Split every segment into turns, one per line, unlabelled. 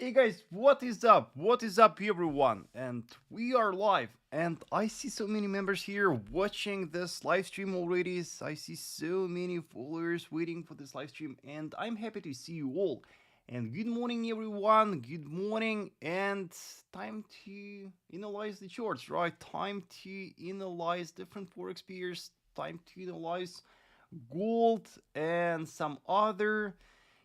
Hey guys, what is up? What is up, everyone? And we are live, and I see so many members here watching this live stream already. I see so many followers waiting for this live stream, and I'm happy to see you all. And good morning, everyone. Good morning, and time to analyze the charts, right? Time to analyze different forex pairs. Time to analyze gold and some other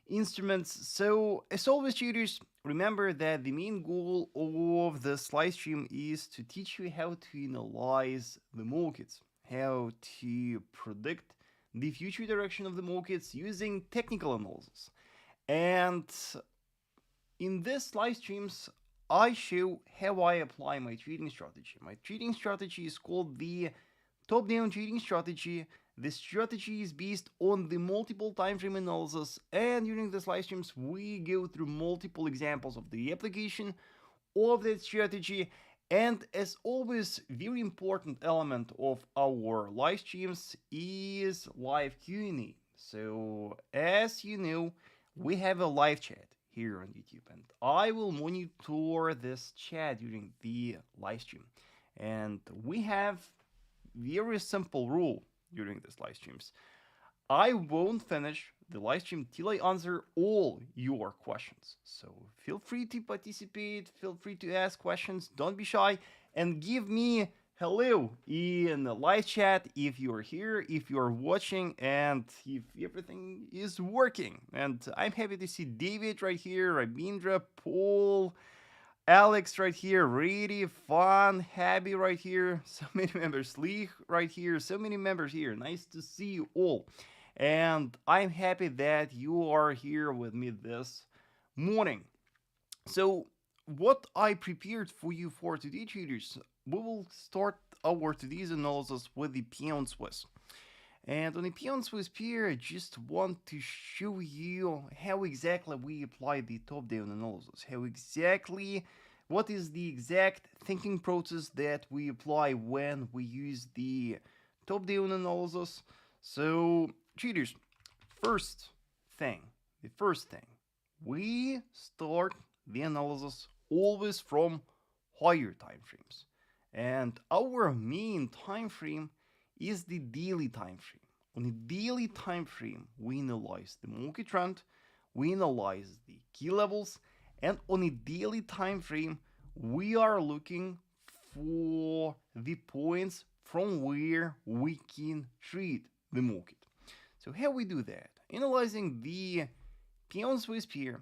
instruments. So, as always, traders, remember that the main goal of this live stream is to teach you how to analyze the markets, how to predict the future direction of the markets using technical analysis. And in this live streams, I show how I apply my trading strategy. My trading strategy is called the top-down trading strategy. This strategy is based on the multiple time frame analysis, and during this live streams we go through multiple examples of the application of that strategy. And as always, very important element of our live streams is live Q&A. So as you know, we have a live chat here on YouTube, and I will monitor this chat during the live stream. And we have very simple rule during these live streams. I won't finish the live stream till I answer all your questions. So feel free to participate, feel free to ask questions, don't be shy, and give me hello in the live chat if you're here, if you're watching, and if everything is working. And I'm happy to see David right here, Rabindra, Paul, Alex right here, really fun, happy right here. So many members, Lee right here, so many members here. Nice to see you all. And I'm happy that you are here with me this morning. So, what I prepared for you for today, traders, we will start our today's analysis with the pound Swiss. And on the Peon Swiss pair, I just want to show you how exactly we apply the top-down analysis, what is the exact thinking process that we apply when we use the top-down analysis. So, traders, first thing, the first thing, we start the analysis always from higher time frames. And our main time frame is the daily time frame. On the daily time frame, we analyze the market trend, we analyze the key levels, and on a daily time frame, we are looking for the points from where we can trade the market. So how we do that? Analyzing the pound Swiss pair,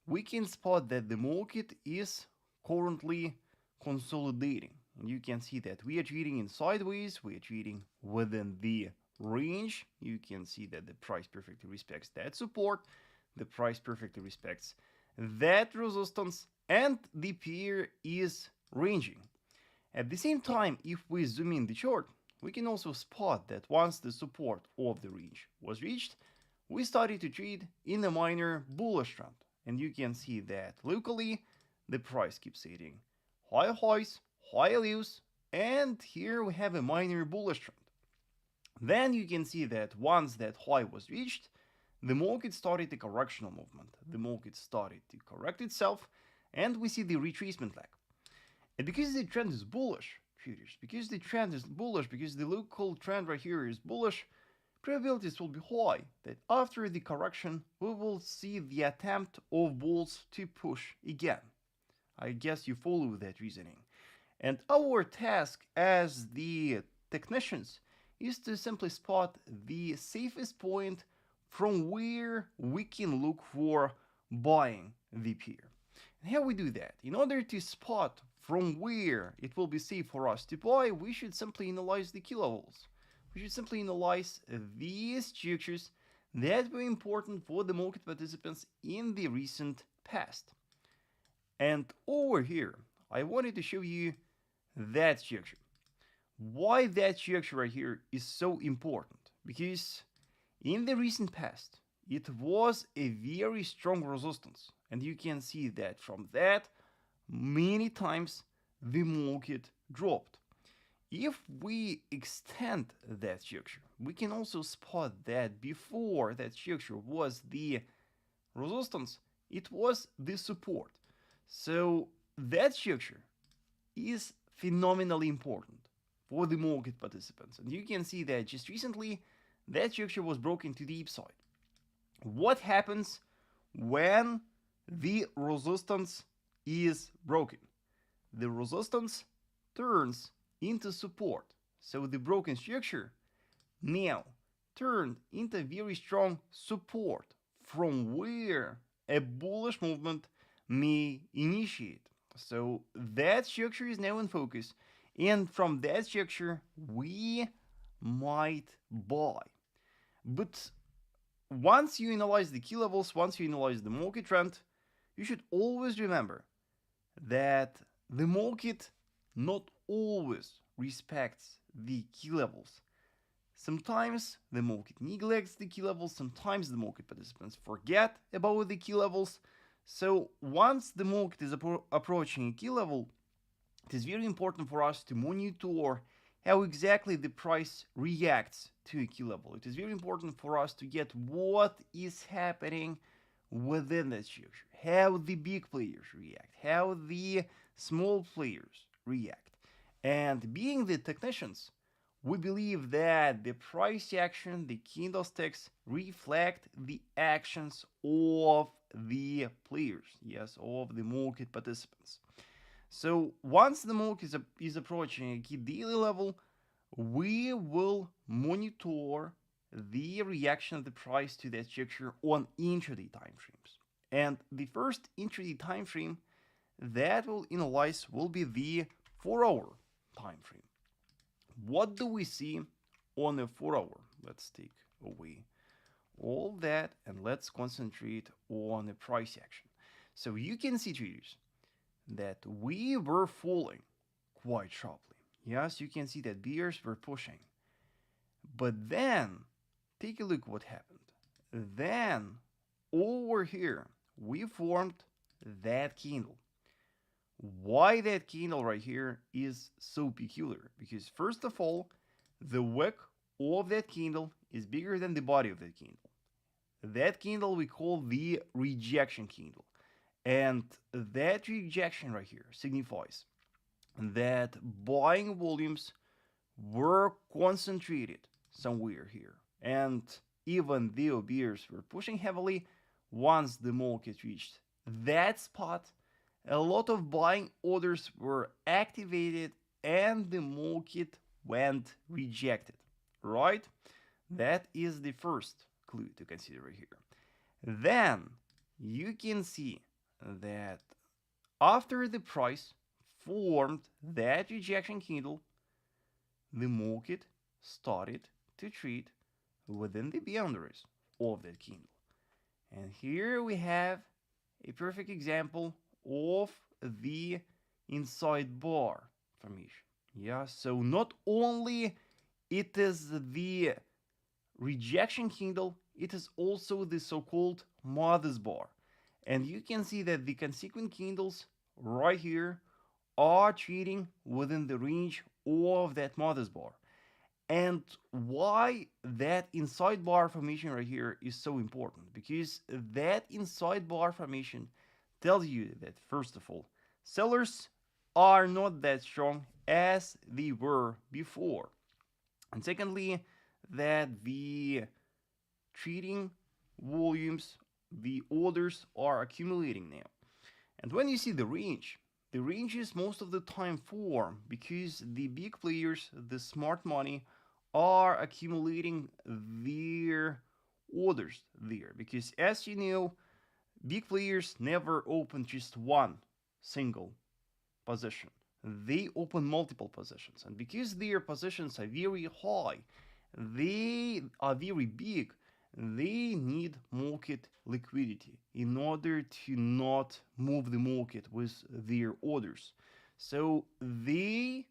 we can spot that the market is currently consolidating. And you can see that we are trading in sideways, we are trading within the range. You can see that the price perfectly respects that support, the price perfectly respects that resistance, and the pair is ranging. At the same time, if we zoom in the chart, we can also spot that once the support of the range was reached, we started to trade in a minor bullish trend. And you can see that locally, the price keeps hitting higher highs, higher lows, and here we have a minor bullish trend. Then you can see that once that high was reached, the market started a correctional movement. The market started to correct itself, and we see the retracement lag. And because the trend is bullish, traders, because the trend is bullish, because the local trend right here is bullish, probabilities will be high that after the correction, we will see the attempt of bulls to push again. I guess you follow that reasoning. And our task as the technicians is to simply spot the safest point from where we can look for buying the pair. And how we do that? In order to spot from where it will be safe for us to buy, we should simply analyze the key levels. We should simply analyze these structures that were important for the market participants in the recent past. And over here, I wanted to show you that structure. Why that structure right here is so important? Because in the recent past, it was a very strong resistance. And you can see that from that, many times the market dropped. If we extend that structure, we can also spot that before that structure was the resistance, it was the support. So that structure is phenomenally important for the market participants. And you can see that just recently that structure was broken to the upside. What happens when the resistance is broken? The resistance turns into support. So the broken structure now turned into very strong support from where a bullish movement may initiate. So that structure is now in focus, and from that structure we might buy. But once you analyze the key levels, once you analyze the market trend, you should always remember that the market not always respects the key levels. Sometimes the market neglects the key levels, sometimes the market participants forget about the key levels. So once the market is approaching a key level, it is very important for us to monitor how exactly the price reacts to a key level. It is very important for us to get what is happening within that structure, how the big players react, how the small players react. And being the technicians, we believe that the price action, the candlesticks, reflect the actions of the players, yes, of the market participants. So once the market is approaching a key daily level, we will monitor the reaction of the price to that structure on intraday time frames. And the first intraday time frame that we'll analyze will be the 4-hour time frame. What do we see on a 4-hour? Let's take away all that and let's concentrate on the price action. So you can see, traders, that we were falling quite sharply. Yes, you can see that bears were pushing. But then, take a look what happened. Then, over here, we formed that candle. Why that candle right here is so peculiar? Because first of all, the wick of that candle is bigger than the body of that candle. That candle we call the rejection candle. And that rejection right here signifies that buying volumes were concentrated somewhere here. And even though bears were pushing heavily, once the market reached that spot, a lot of buying orders were activated and the market went rejected, right? That is the first clue to consider here. Then you can see that after the price formed that rejection candle, the market started to trade within the boundaries of that candle. And here we have a perfect example of the inside bar formation. Yeah, so not only it is the rejection candle, it is also the so-called mother's bar. And you can see that the consequent candles right here are trading within the range of that mother's bar. And why that inside bar formation right here is so important? Because that inside bar formation tells you that, first of all, sellers are not that strong as they were before. And secondly, that the trading volumes, the orders are accumulating now. And when you see the range is most of the time formed because the big players, the smart money, are accumulating their orders there. Because as you know, big players never open just one single position. They open multiple positions. And because their positions are very high, they are very big, they need market liquidity in order to not move the market with their orders. So they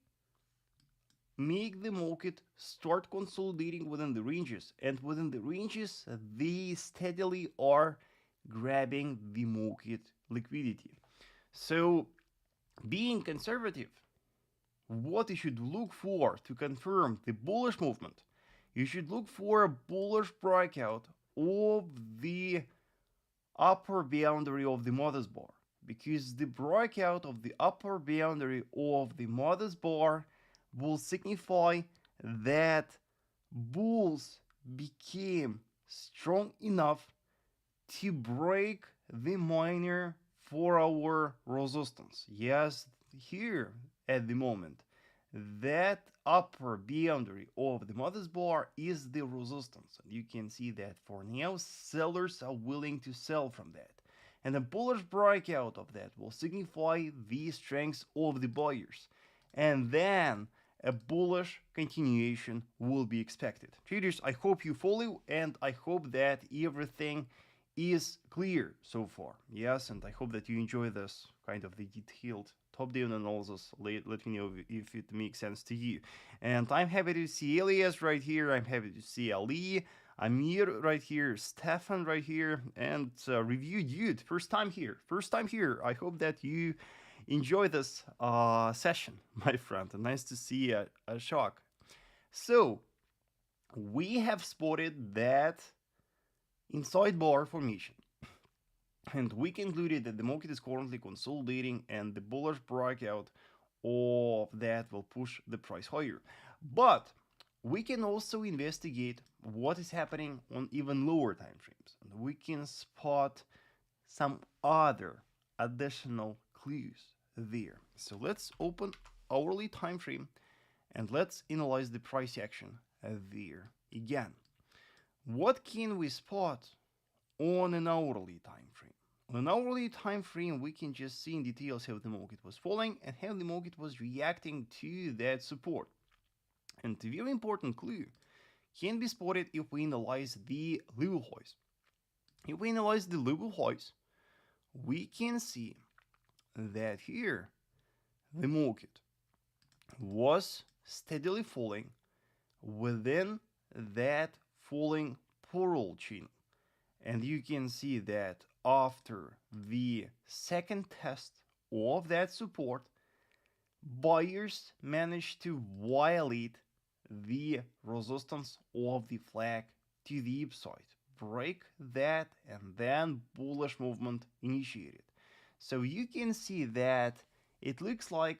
make the market start consolidating within the ranges, and within the ranges they steadily are grabbing the market liquidity. So being conservative, what you should look for to confirm the bullish movement, you should look for a bullish breakout of the upper boundary of the mother's bar. because the breakout of the upper boundary of the mother's bar will signify that bulls became strong enough to break the minor 4-hour resistance. Yes, here at the moment, that upper boundary of the mother's bar is the resistance. And you can see that for now, sellers are willing to sell from that. And a bullish breakout of that will signify the strength of the buyers. And then a bullish continuation will be expected. Traders, I hope you follow, and I hope that everything is clear so far. Yes, and I hope that you enjoy this kind of the detailed top-down analysis. Let me know if it makes sense to you. And I'm happy to see Elias right here. I'm happy to see Ali, Amir right here, Stefan right here, and Review Dude. First time here. I hope that you enjoy this session, my friend. And nice to see a shock. So, we have spotted that inside bar formation, and we concluded that the market is currently consolidating, and the bullish breakout of that will push the price higher. But we can also investigate what is happening on even lower time frames, and we can spot some other additional clues there. So let's open hourly time frame and let's analyze the price action there again. What can we spot on an hourly time frame? On an hourly time frame, we can just see in details how the market was falling and how the market was reacting to that support. And a very important clue can be spotted if we analyze the level highs. If we analyze the level highs, we can see that here the market was steadily falling within that falling parallel channel. And you can see that after the second test of that support, buyers managed to violate the resistance of the flag to the upside, break that, and then bullish movement initiated. So you can see that it looks like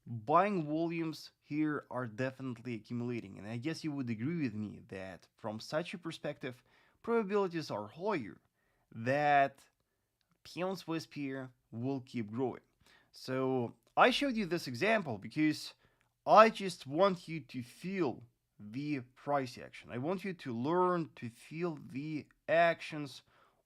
buying volumes here are definitely accumulating, and I guess you would agree with me that from such a perspective, probabilities are higher that pound Swiss pair will keep growing. So I showed you this example because I just want you to feel the price action. I want you to learn to feel the actions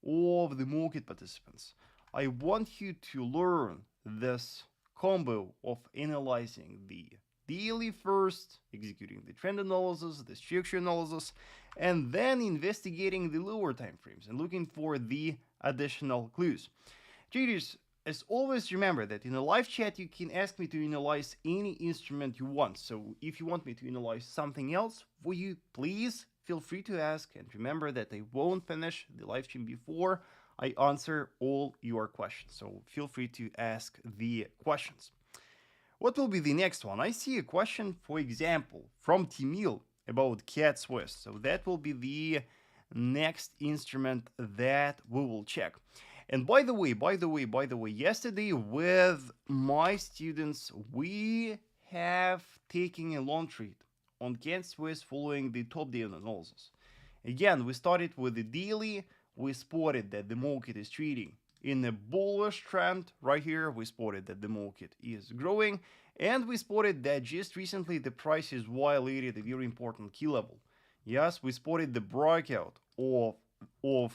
of the market participants. I want you to learn this combo of analyzing the daily first, executing the trend analysis, the structure analysis, and then investigating the lower time frames and looking for the additional clues. Traders, as always, remember that in a live chat you can ask me to analyze any instrument you want. So if you want me to analyze something else for you, please feel free to ask, and remember that I won't finish the live stream before I answer all your questions. So feel free to ask the questions. What will be the next one? I see a question, for example, from Timil about CAD Swiss. So that will be the next instrument that we will check. And by the way, yesterday with my students, we have taken a long trade on CAD Swiss following the top-down analysis. Again, we started with the daily. We spotted that the market is trading in a bullish trend. Right here, we spotted that the market is growing, and we spotted that just recently the price has violated a very important key level. Yes, we spotted the breakout of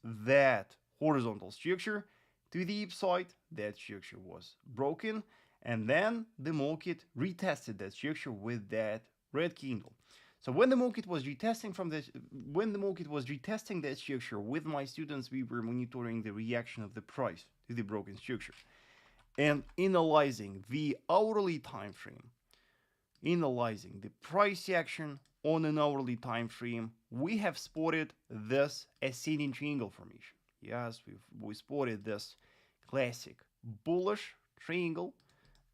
that horizontal structure to the upside. That structure was broken, and then the market retested that structure with that red candle. So when the market was retesting that structure with my students, we were monitoring the reaction of the price to the broken structure and analyzing the hourly time frame, analyzing the price action on an hourly time frame. We have spotted this ascending triangle formation. Yes, we spotted this classic bullish triangle,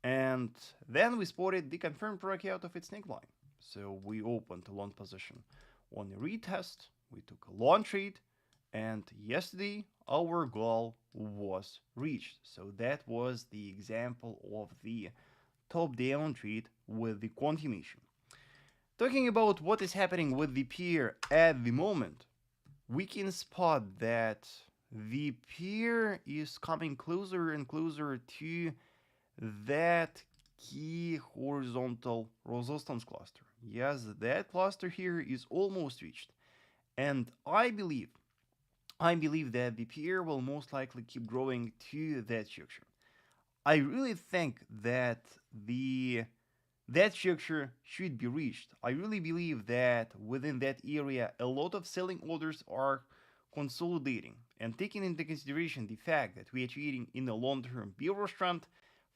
and then we spotted the confirmed breakout of its neckline. So we opened a long position on a retest, we took a long trade, and yesterday our goal was reached. So that was the example of the top down trade with the confirmation. Talking about what is happening with the pair at the moment, we can spot that the pair is coming closer and closer to that key horizontal resistance cluster. Yes, that cluster here is almost reached. And I believe that the pair will most likely keep growing to that structure. I really think that the that structure should be reached. I really believe that within that area, a lot of selling orders are consolidating. And taking into consideration the fact that we are trading in a long-term bearish trend,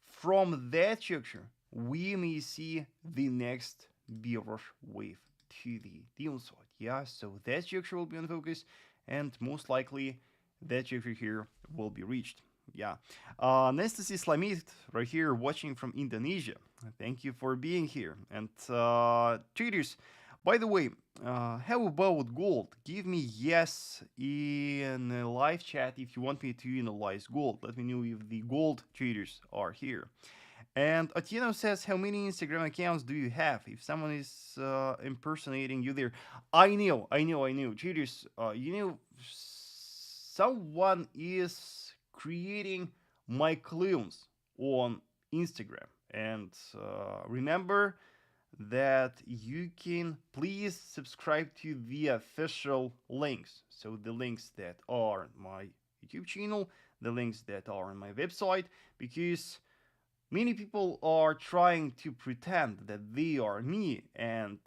from that structure, we may see the next bearish wave to the downside. Yeah, so that structure will be on focus, and most likely that structure here will be reached. Yeah. Nice to see Slamit right here watching from Indonesia. Thank you for being here. And traders, by the way, how about gold? Give me yes in a live chat if you want me to analyze gold. Let me know if the gold traders are here. And Atieno says, how many Instagram accounts do you have? If someone is impersonating you there, I know. Traders, someone is creating my clones on Instagram. And remember that you can please subscribe to the official links. So the links that are on my YouTube channel, the links that are on my website, because many people are trying to pretend that they are me, and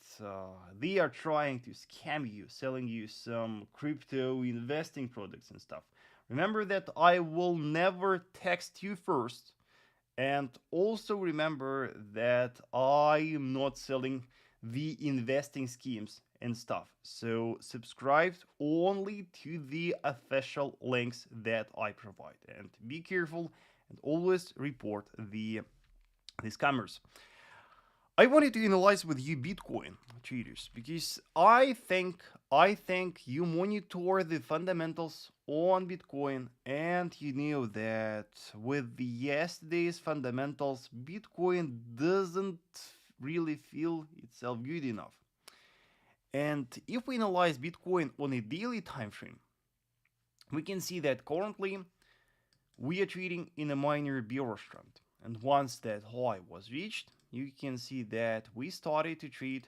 they are trying to scam you, selling you some crypto investing products and stuff. Remember that I will never text you first. And also remember that I am not selling the investing schemes and stuff. So subscribe only to the official links that I provide. And be careful and always report the scammers. I wanted to analyze with you Bitcoin traders because I think you monitor the fundamentals on Bitcoin, and you know that with the yesterday's fundamentals, Bitcoin doesn't really feel itself good enough. And if we analyze Bitcoin on a daily time frame, we can see that currently we are trading in a minor bearish trend. And once that high was reached, you can see that we started to trade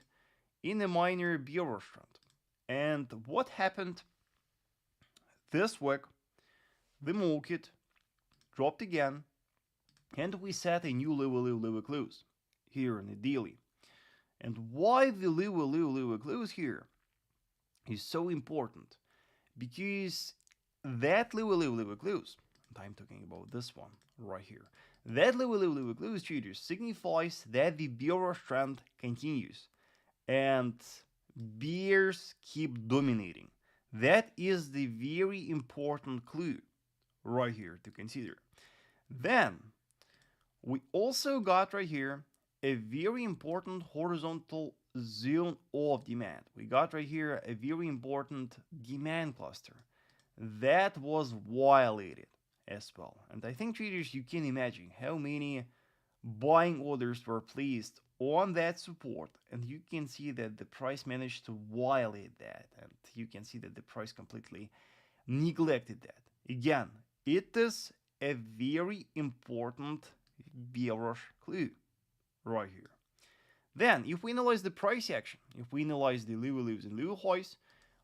in a minor bearish trend. And what happened this week? The market dropped again, and we set a new lower close here in the daily. And why the lower close here is so important? Because that lower close, and I'm talking about this one right here, that lower close traders signifies that the bearish trend continues and bears keep dominating. That is the very important clue right here to consider. Then we also got right here a very important horizontal zone of demand. We got right here a very important demand cluster that was violated as well. And I think traders, you can imagine how many buying orders were placed on that support, and you can see that the price managed to violate that, and you can see that the price completely neglected that. Again, it is a very important bearish clue right here. Then, if we analyze the price action, if we analyze the lower lows and lower highs,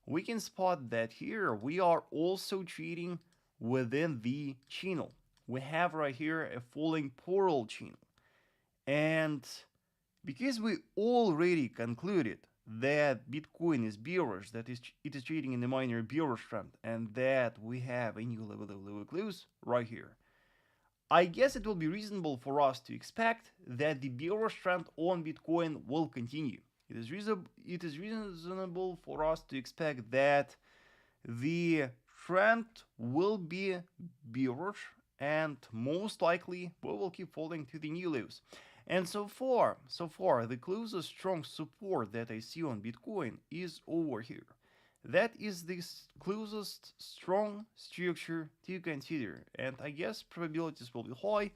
we can spot that here we are also trading within the channel. We have right here a falling parallel channel. And because we already concluded that Bitcoin is bearish, that is, it is trading in the minor bearish trend, and that we have a new level of lower close right here, I guess it will be reasonable for us to expect that the bearish trend on Bitcoin will continue. It is reasonable for us to expect that the trend will be bearish, and most likely we will keep falling to the new lows. And so far, the closest strong support that I see on Bitcoin is over here. That is the closest strong structure to consider, and I guess probabilities will be high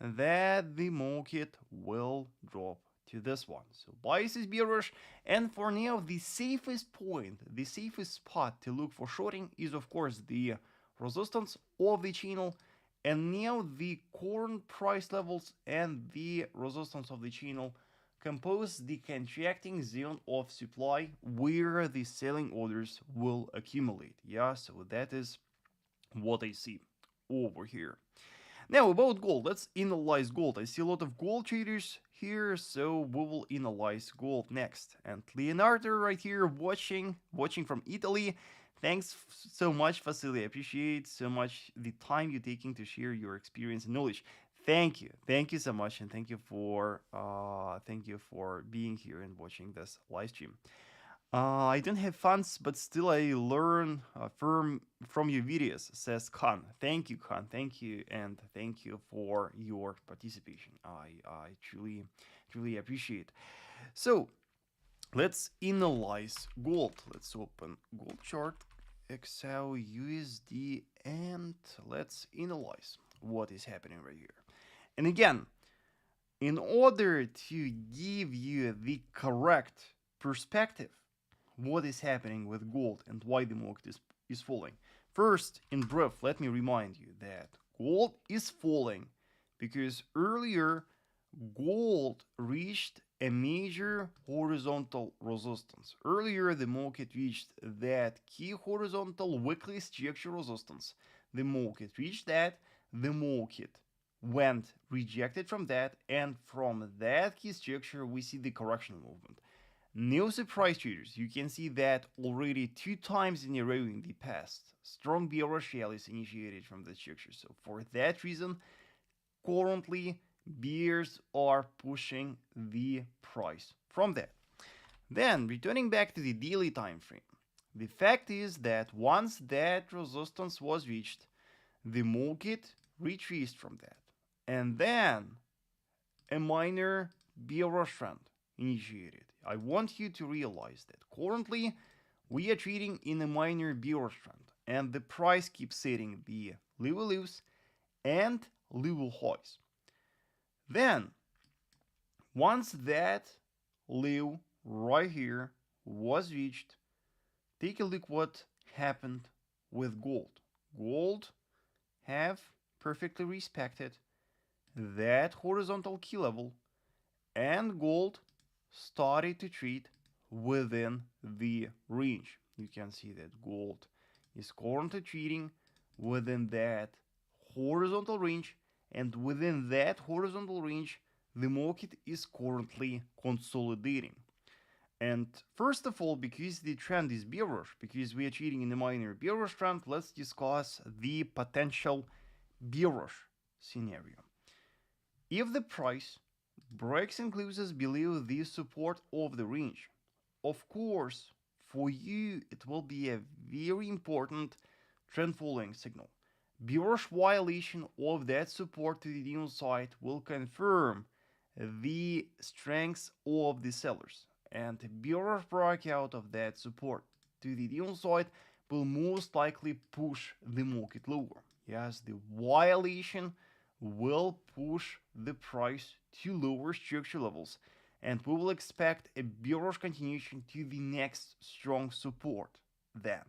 that the market will drop to this one. So bias is bearish, and for now the safest point, the safest spot to look for shorting is of course the resistance of the channel, and now the current price levels and the resistance of the channel compose the contracting zone of supply where the selling orders will accumulate. Yeah, so that is what I see over here. Now about gold, let's analyze gold. I see a lot of gold traders here, so we will analyze gold next. And Leonardo right here watching from Italy. Thanks so much, Vasily. I appreciate so much the time you're taking to share your experience and knowledge. Thank you so much, and thank you for being here and watching this live stream. I don't have funds, but still I learn from your videos, says Khan. Thank you, Khan. Thank you, and thank you for your participation. I truly appreciate. So let's analyze gold. Let's open gold chart, XAUUSD, and let's analyze what is happening right here. And again, in order to give you the correct perspective, what is happening with gold and why the market is falling. First, in brief, let me remind you that gold is falling because earlier gold reached a major horizontal resistance. Earlier, the market reached that key horizontal weekly structure resistance. The market reached that, the market went rejected from that, and from that key structure, we see the correctional movement. No surprise, traders, you can see that already 2 times in a row in the past. Strong bearish rallies initiated from the structure. So for that reason, currently bears are pushing the price from that. Then returning back to the daily time frame, the fact is that once that resistance was reached, the market retraced from that, and then a minor bearish trend initiated. I want you to realize that currently we are trading in a minor bearish trend, and the price keeps setting the level lows and level highs. Then, once that low right here was reached, take a look what happened with gold. Gold have perfectly respected that horizontal key level, and gold started to trade within the range. You can see that gold is currently trading within that horizontal range, and within that horizontal range the market is currently consolidating. And first of all, because the trend is bearish, because we are trading in a minor bearish trend, let's discuss the potential bearish scenario. If the price breaks and closes below the support of the range, of course, for you it will be a very important trend following signal. Bearish violation of that support to the downside will confirm the strength of the sellers, and a bearish breakout of that support to the downside will most likely push the market lower. Yes, the violation will push the price to lower structure levels, and we will expect a bearish continuation to the next strong support. Then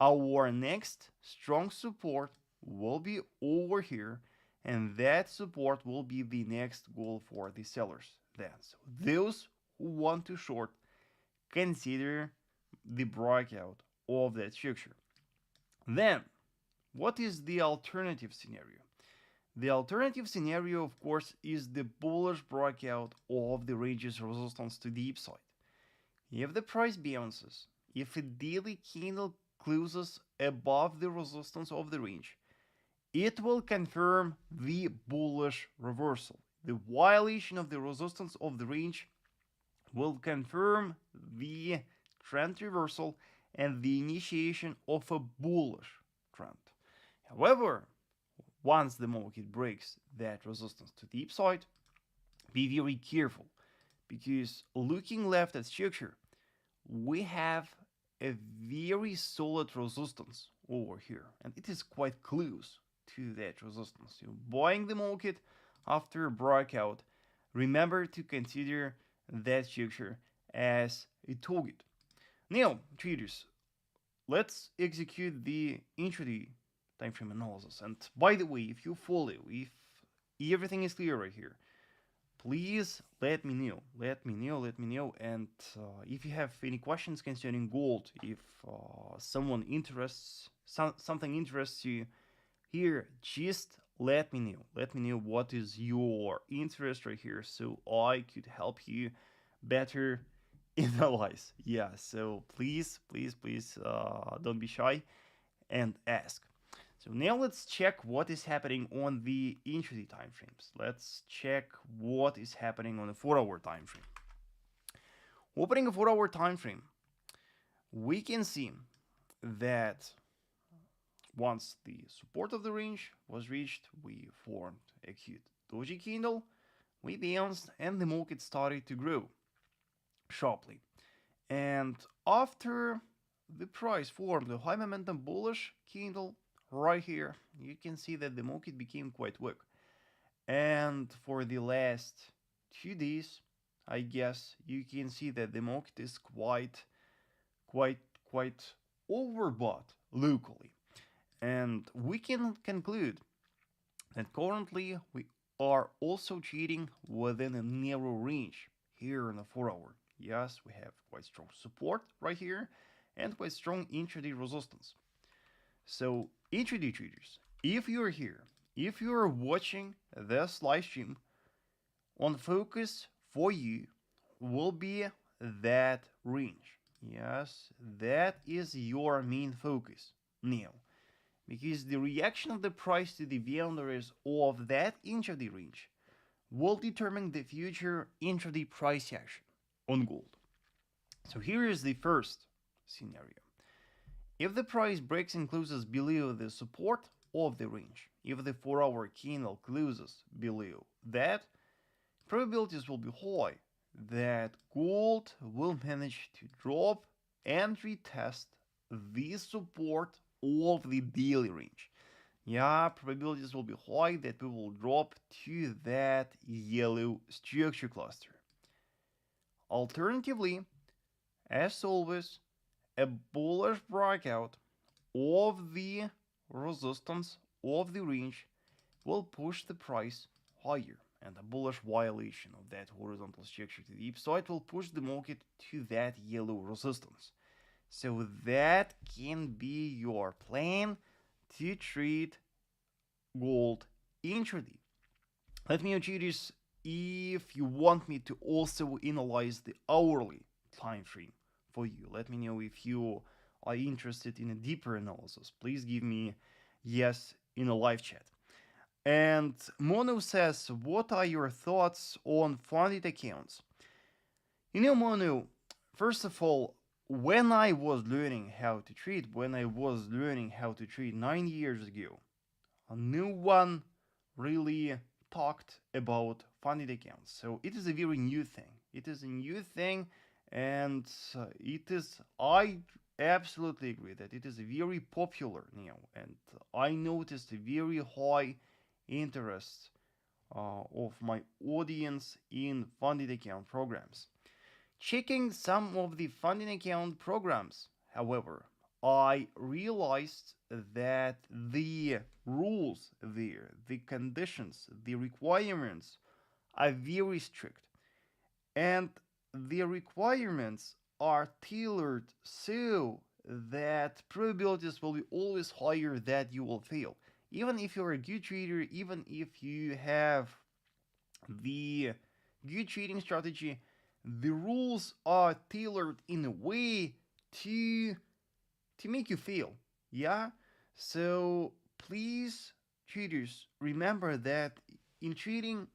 our next strong support will be over here, and that support will be the next goal for the sellers. Then, so those who want to short, consider the breakout of that structure. Then, what is the alternative scenario? The alternative scenario, of course, is the bullish breakout of the range's resistance to the upside. If the price bounces, if a daily candle closes above the resistance of the range, it will confirm the bullish reversal. The violation of the resistance of the range will confirm the trend reversal and the initiation of a bullish trend. However, once the market breaks that resistance to the upside, be very careful, because looking left at structure, we have a very solid resistance over here, and it is quite close to that resistance. So buying the market after a breakout, remember to consider that structure as a target. Now, traders, let's execute the intraday time frame analysis. And by the way, if you follow, if everything is clear right here, please let me know. And if you have any questions concerning gold, if something interests you here, just let me know. Let me know what is your interest right here, so I could help you better analyze. Yeah. So please, don't be shy and ask. So now let's check what is happening on the intraday time frames. Let's check what is happening on the 4-hour time frame. Opening a 4-hour time frame, we can see that once the support of the range was reached, we formed a cute doji candle, we bounced, and the market started to grow sharply. And after the price formed a high momentum bullish candle right here, you can see that the market became quite weak. And for the last 2 days, I guess you can see that the market is quite overbought locally. And we can conclude that currently we are also trading within a narrow range here in the 4-hour. Yes, we have quite strong support right here and quite strong intraday resistance. So intraday traders, if you're here, if you're watching this live stream, on focus for you will be that range. Yes, that is your main focus now, because the reaction of the price to the boundaries of that intraday range will determine the future intraday price action on gold. So here is the first scenario. If the price breaks and closes below the support of the range, if the 4-hour candle closes below that, probabilities will be high that gold will manage to drop and retest the support of the daily range. Yeah, probabilities will be high that we will drop to that yellow structure cluster. Alternatively, as always, a bullish breakout of the resistance of the range will push the price higher, and a bullish violation of that horizontal structure to the upside will push the market to that yellow resistance. So that can be your plan to trade gold intraday. Let me know, traders, if you want me to also analyze the hourly time frame for you. Let me know if you are interested in a deeper analysis. Please give me yes in a live chat. And Mono says, what are your thoughts on funded accounts? You know, Mono, first of all, when I was learning how to trade, 9 years ago, no one really talked about funded accounts. So it is a very new thing. And I absolutely agree that it is very popular now. And I noticed a very high interest of my audience in funded account programs. Checking some of the funding account programs, however, I realized that the rules there, the conditions, the requirements are very strict. And the requirements are tailored so that probabilities will be always higher that you will fail. Even if you're a good trader, even if you have the good trading strategy, the rules are tailored in a way to make you fail. Yeah? So please, traders, remember that in trading,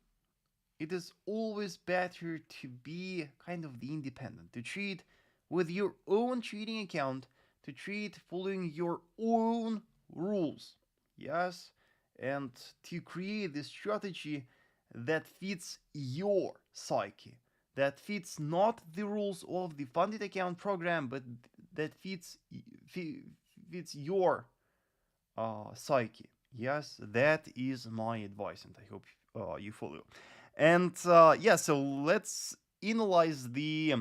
it is always better to be kind of the independent, to trade with your own trading account, to trade following your own rules. Yes? And to create this strategy that fits your psyche, that fits not the rules of the funded account program, but that fits your psyche. Yes, that is my advice, and I hope you follow. And yeah, so let's analyze the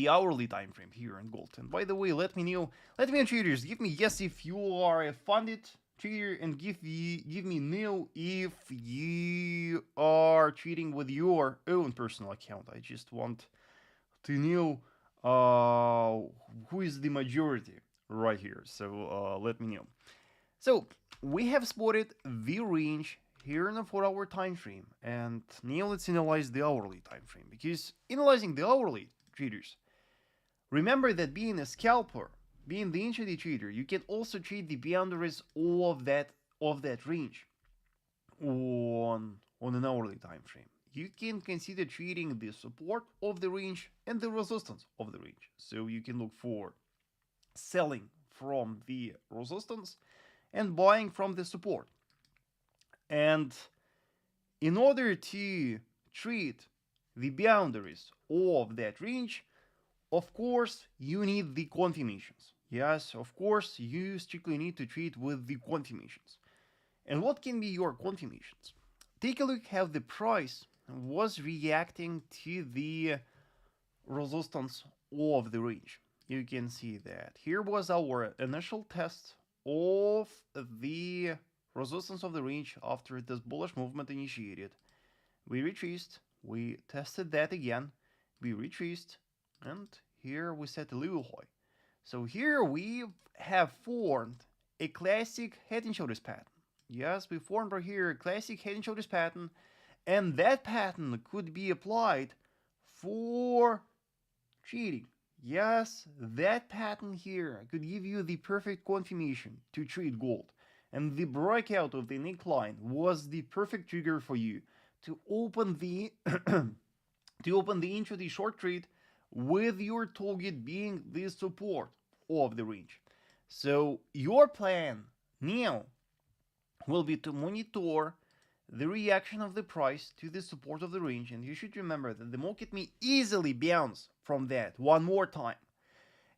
hourly time frame here in gold. And by the way, let me know, traders, give me yes if you are a funded trader, and give me no if you are trading with your own personal account. I just want to know who is the majority right here. So let me know. So we have spotted the range here in the 4-hour time frame, and now let's analyze the hourly time frame, because analyzing the hourly, traders, remember that being a scalper, being the intraday trader, you can also trade the boundaries of that range on an hourly time frame. You can consider trading the support of the range and the resistance of the range. So you can look for selling from the resistance and buying from the support. And in order to trade the boundaries of that range, of course, you need the confirmations. Yes, of course, you strictly need to trade with the confirmations. And what can be your confirmations? Take a look how the price was reacting to the resistance of the range. You can see that here was our initial test of the resistance of the range after this bullish movement initiated. We retraced, we tested that again, we retraced, and here we set a level high. So here we have formed a classic head and shoulders pattern. Yes, we formed right here a classic head and shoulders pattern, and that pattern could be applied for trading. Yes, that pattern here could give you the perfect confirmation to trade gold. And the breakout of the neckline was the perfect trigger for you to open the intraday short trade, with your target being the support of the range. So your plan now will be to monitor the reaction of the price to the support of the range, and you should remember that the market may easily bounce from that one more time.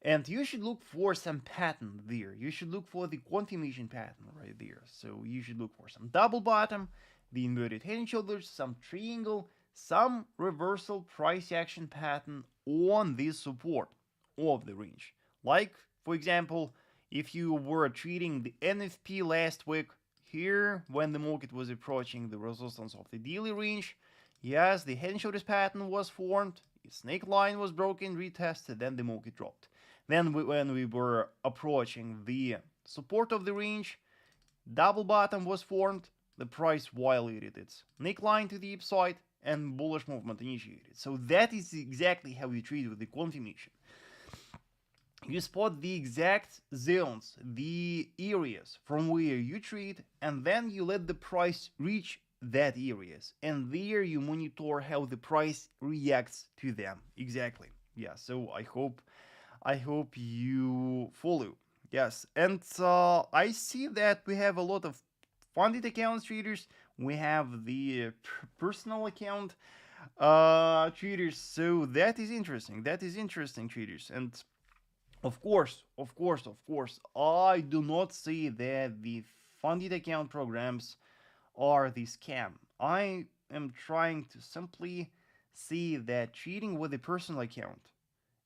And you should look for some pattern there. You should look for the confirmation pattern right there. So you should look for some double bottom, the inverted head and shoulders, some triangle, some reversal price action pattern on this support of the range. Like, for example, if you were trading the NFP last week, here when the market was approaching the resistance of the daily range, yes, the head and shoulders pattern was formed, the snake line was broken, retested, then the market dropped. Then when we were approaching the support of the range, double bottom was formed, the price violated its neckline to the upside, and bullish movement initiated. So that is exactly how you trade with the confirmation. You spot the exact zones, the areas from where you trade, and then you let the price reach that areas, and there you monitor how the price reacts to them. Exactly. Yeah, so I hope you follow. Yes, and I see that we have a lot of funded accounts traders. We have the personal account traders. So that is interesting. That is interesting, traders. And of course, I do not say that the funded account programs are the scam. I am trying to simply see that trading with a personal account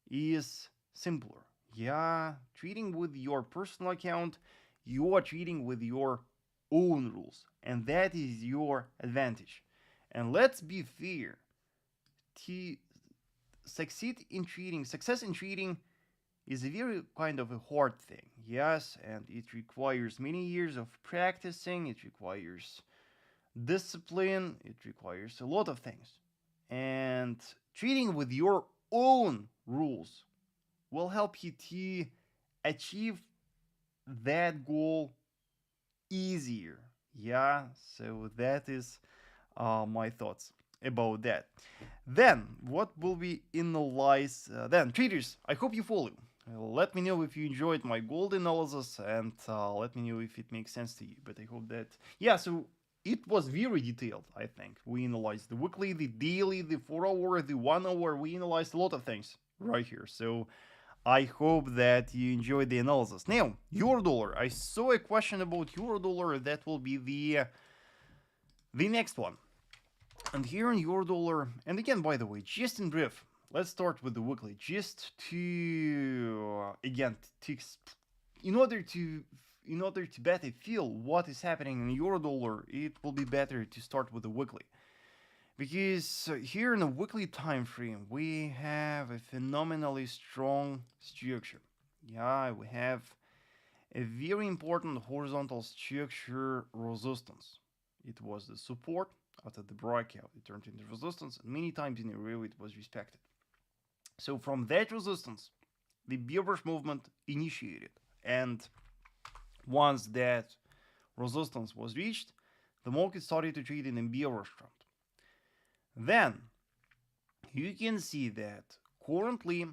is simpler. Yeah, trading with your personal account, you are trading with your own rules, and that is your advantage. And let's be fair, to success in trading is a very kind of a hard thing. Yes, and it requires many years of practicing, it requires discipline, it requires a lot of things. And trading with your own rules will help you to achieve that goal easier. Yeah, so that is my thoughts about that. Then, what will we analyze? Then, traders, I hope you follow. Let me know if you enjoyed my gold analysis, and let me know if it makes sense to you. But I hope that, yeah, so it was very detailed, I think. We analyzed the weekly, the daily, the 4-hour, the 1 hour. We analyzed a lot of things right here. So I hope that you enjoyed the analysis. Now, euro dollar. I saw a question about euro dollar. That will be the next one. And here in euro dollar, and again, by the way, just in brief, let's start with the weekly, just to again, in order to better feel what is happening in euro dollar, it will be better to start with the weekly. Because here in the weekly time frame, we have a phenomenally strong structure. Yeah, we have a very important horizontal structure resistance. It was the support. After the breakout, it turned into resistance, and many times in a row it was respected. So from that resistance, the bearish movement initiated, and once that resistance was reached, the market started to trade in a bearish trend. Then you can see that currently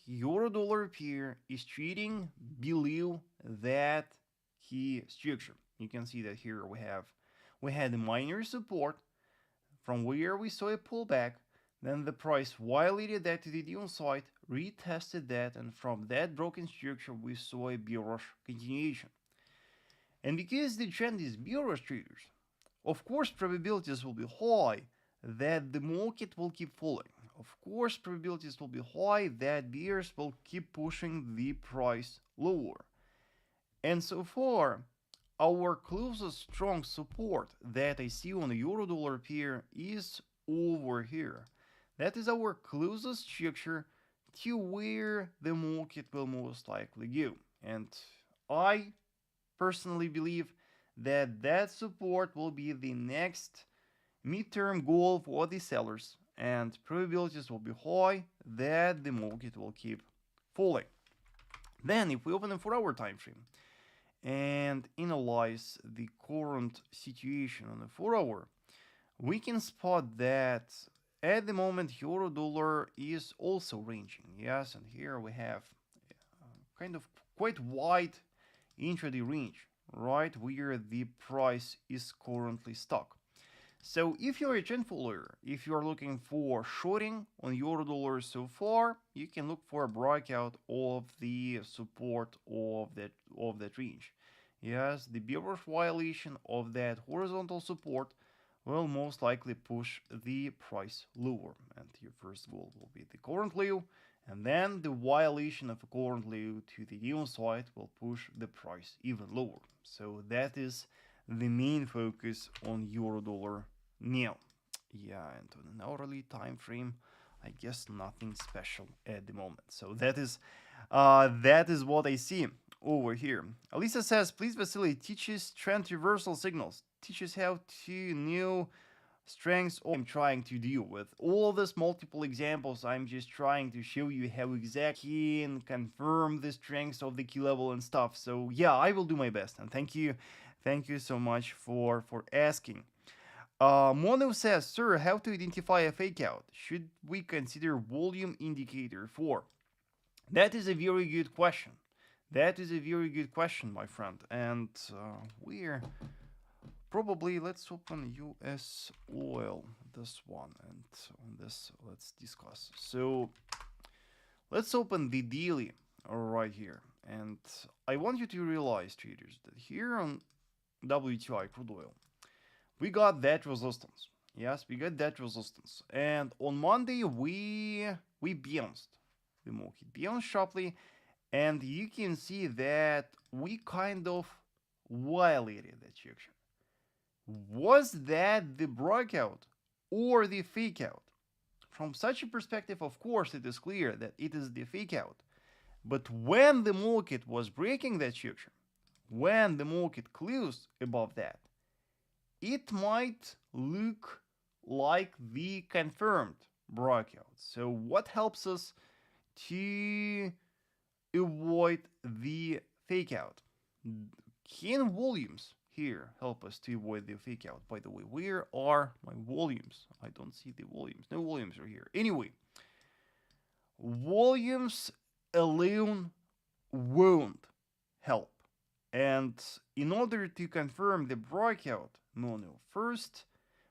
euro dollar pair is trading below that key structure. You can see that here we had a minor support from where we saw a pullback. Then the price violated that to the downside, retested that, and from that broken structure we saw a bearish continuation. And because the trend is bearish, traders, of course probabilities will be high that the market will keep falling. Of course probabilities will be high that bears will keep pushing the price lower. And so far, our closest strong support that I see on the euro dollar pair is over here. That is our closest structure to where the market will most likely go. And I personally believe that that support will be the next midterm goal for the sellers, and probabilities will be high that the market will keep falling. Then if we open the 4-hour time frame and analyze the current situation on the 4-hour, we can spot that at the moment euro dollar is also ranging. Yes, and here we have kind of quite wide intraday range, right where the price is currently stuck. So if you're a trend follower, if you're looking for shorting on euro dollar so far, you can look for a breakout of the support of that range. Yes, the bearish violation of that horizontal support will most likely push the price lower. And your first goal will be the current low, and then the violation of a current low to the downside will push the price even lower. So that is the main focus on euro dollar now. Yeah, and on an hourly time frame, I guess nothing special at the moment. So that is what I see over here. Alisa says, please Vasily, teaches trend reversal signals. Teaches how to know strengths. I'm trying to deal with all these multiple examples. I'm just trying to show you how exactly and confirm the strengths of the key level and stuff. So yeah, I will do my best, and thank you so much for asking. Mono says, sir, how to identify a fake out? Should we consider volume indicator for? That is a very good question. That is a very good question, my friend. And we're probably, let's open US oil, this one, and on this let's discuss. So let's open the daily right here. And I want you to realize, traders, that here on WTI crude oil, we got that resistance. Yes, we got that resistance. And on Monday, we bounced. The market bounced sharply. And you can see that we kind of violated that structure. Was that the breakout or the fake out? From such a perspective, of course, it is clear that it is the fake out. But when the market was breaking that structure, when the market closed above that, it might look like the confirmed breakout. So what helps us to avoid the fake out? Can volumes here help us to avoid the fake out? By the way, where are my volumes? I don't see the volumes. No volumes are here. Anyway, volumes alone won't help. And in order to confirm the breakout, first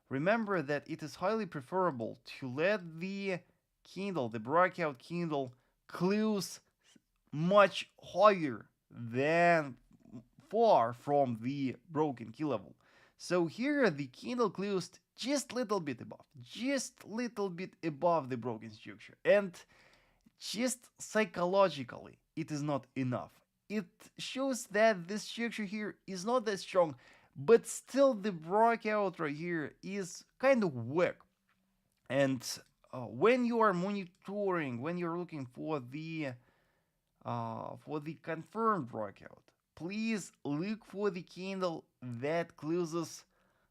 remember that it is highly preferable to let the candle, the breakout candle, close much higher than far from the broken key level. So here the candle closed just little bit above the broken structure, and just psychologically it is not enough. It shows that this structure here is not that strong, but still the breakout right here is kind of weak. And when you are monitoring, when you're looking for the confirmed breakout, please look for the candle that closes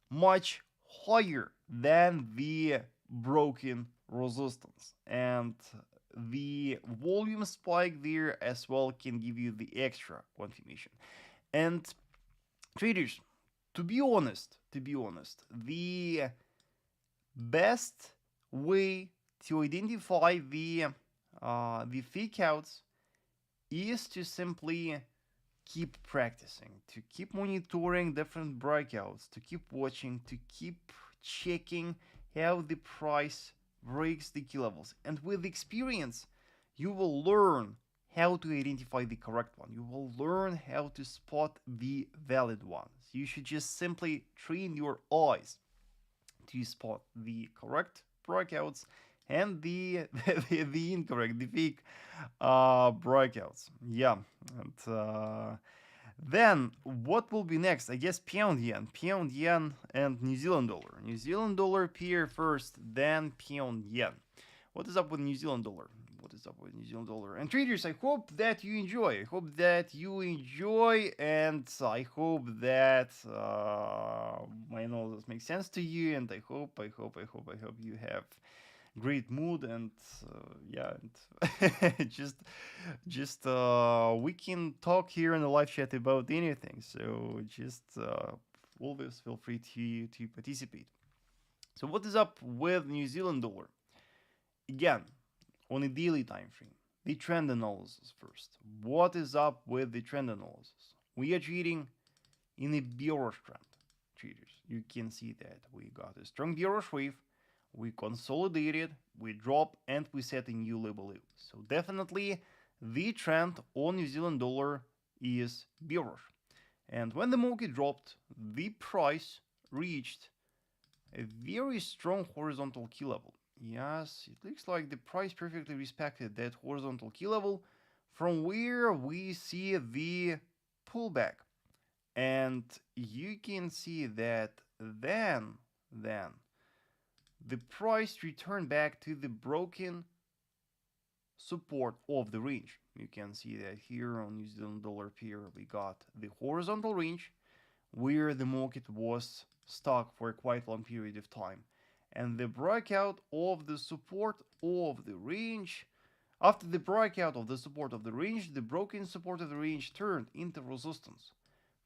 much higher than the broken resistance, and the volume spike there as well can give you the extra confirmation. And traders, to be honest, the best way to identify the fake outs is to simply keep practicing, to keep monitoring different breakouts, to keep watching, to keep checking how the price breaks the key levels. And with experience, you will learn how to identify the correct one. You will learn how to spot the valid ones. You should just simply train your eyes to spot the correct breakouts and the incorrect, the fake breakouts. Yeah, and then what will be next? I guess pound yen, and New Zealand dollar. New Zealand dollar pair first, then pound yen. What is up with New Zealand dollar? What is up with New Zealand dollar? And traders, I hope that you enjoy. I hope that you enjoy, and I hope that my analysis makes sense to you. And I hope you have great mood, and yeah, and just we can talk here in the live chat about anything, so just always feel free to participate. So what is up with New Zealand dollar? Again, on a daily time frame, the trend analysis first. What is up with the trend analysis? We are trading in a bearish trend, traders. You can see that we got a strong bearish wave, we consolidated, we drop, and we set a new level. So definitely the trend on New Zealand dollar is bearish. And when the market dropped, the price reached a very strong horizontal key level. Yes, it looks like the price perfectly respected that horizontal key level, from where we see the pullback. And you can see that then the price returned back to the broken support of the range. You can see that here on New Zealand dollar pair we got the horizontal range where the market was stuck for a quite long period of time, and the breakout of the support of the range. After the breakout of the support of the range, the broken support of the range turned into resistance,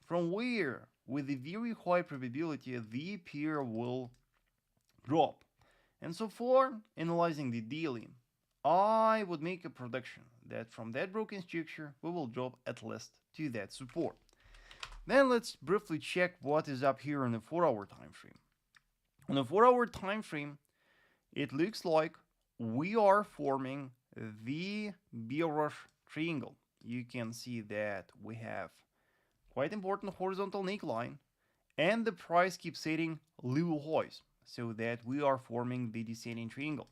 from where with a very high probability the pair will drop. And so for analyzing the daily, I would make a prediction that from that broken structure we will drop at least to that support. Then let's briefly check what is up here on the 4-hour time frame. On the 4-hour time frame, it looks like we are forming the bearish triangle. You can see that we have quite important horizontal neckline, and the price keeps setting level highs, so that we are forming the descending triangle.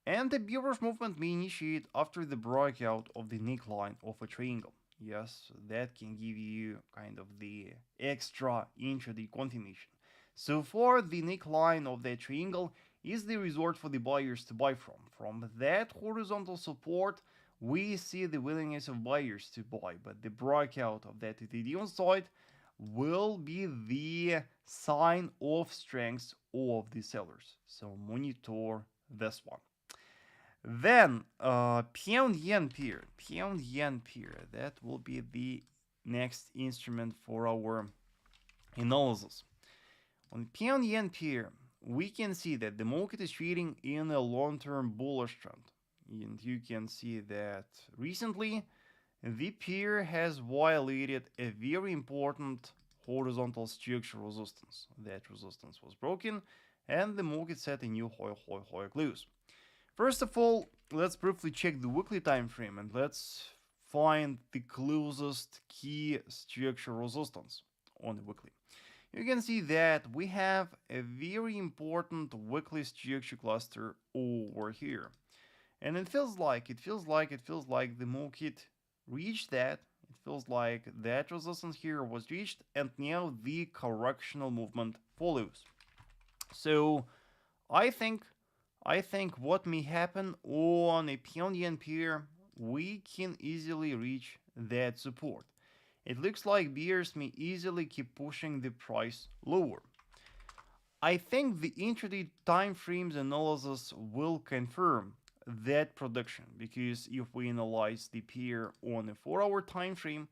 And the bearish movement may initiate after the breakout of the neckline of a triangle. Yes, that can give you kind of the extra intraday confirmation. So far, the neckline of that triangle is the resort for the buyers to buy from. From that horizontal support, we see the willingness of buyers to buy, but the breakout of that to the downside will be the sign of strength of the sellers. So monitor this one. Then pound yen pair, that will be the next instrument for our analysis. On pound yen pair, we can see that the market is trading in a long-term bullish trend, and you can see that recently the pair has violated a very important horizontal structure resistance. That resistance was broken, and the market set a new high close. First of all, let's briefly check the weekly time frame, and let's find the closest key structure resistance on the weekly. You can see that we have a very important weekly structure cluster over here. And it feels like the market reached that. It feels like that resistance here was reached, and now the correctional movement follows. So I think what may happen on a pound yen pair, we can easily reach that support. It looks like bears may easily keep pushing the price lower. I think the intraday time frames analysis will confirm that prediction, because if we analyze the pair on a 4-hour time frame,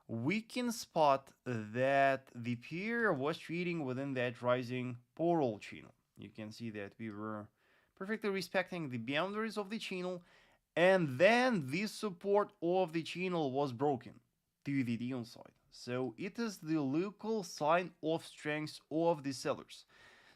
we can spot that the pair was trading within that rising parallel channel. You can see that we were perfectly respecting the boundaries of the channel, and then the support of the channel was broken to the downside. So it is the local sign of strength of the sellers.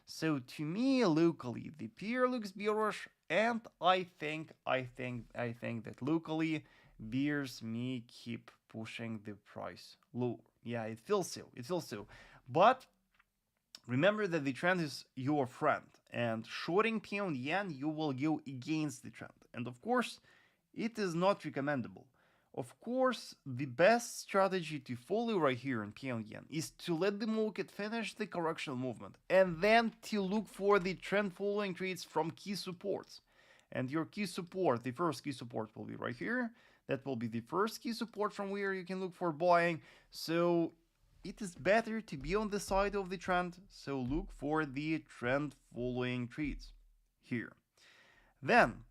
So to me, locally, the pair looks bearish, and I think that locally, bears may keep pushing the price lower. Yeah, it feels so. It feels so. But remember that the trend is your friend, and shorting pound yen, you will go against the trend. And of course, it is not recommendable. Of course, the best strategy to follow right here in pound yen is to let the market finish the correctional movement and then to look for the trend following trades from key supports. And your key support, the first key support will be right here. That will be the first key support from where you can look for buying. So it is better to be on the side of the trend. So look for the trend following trades here. Then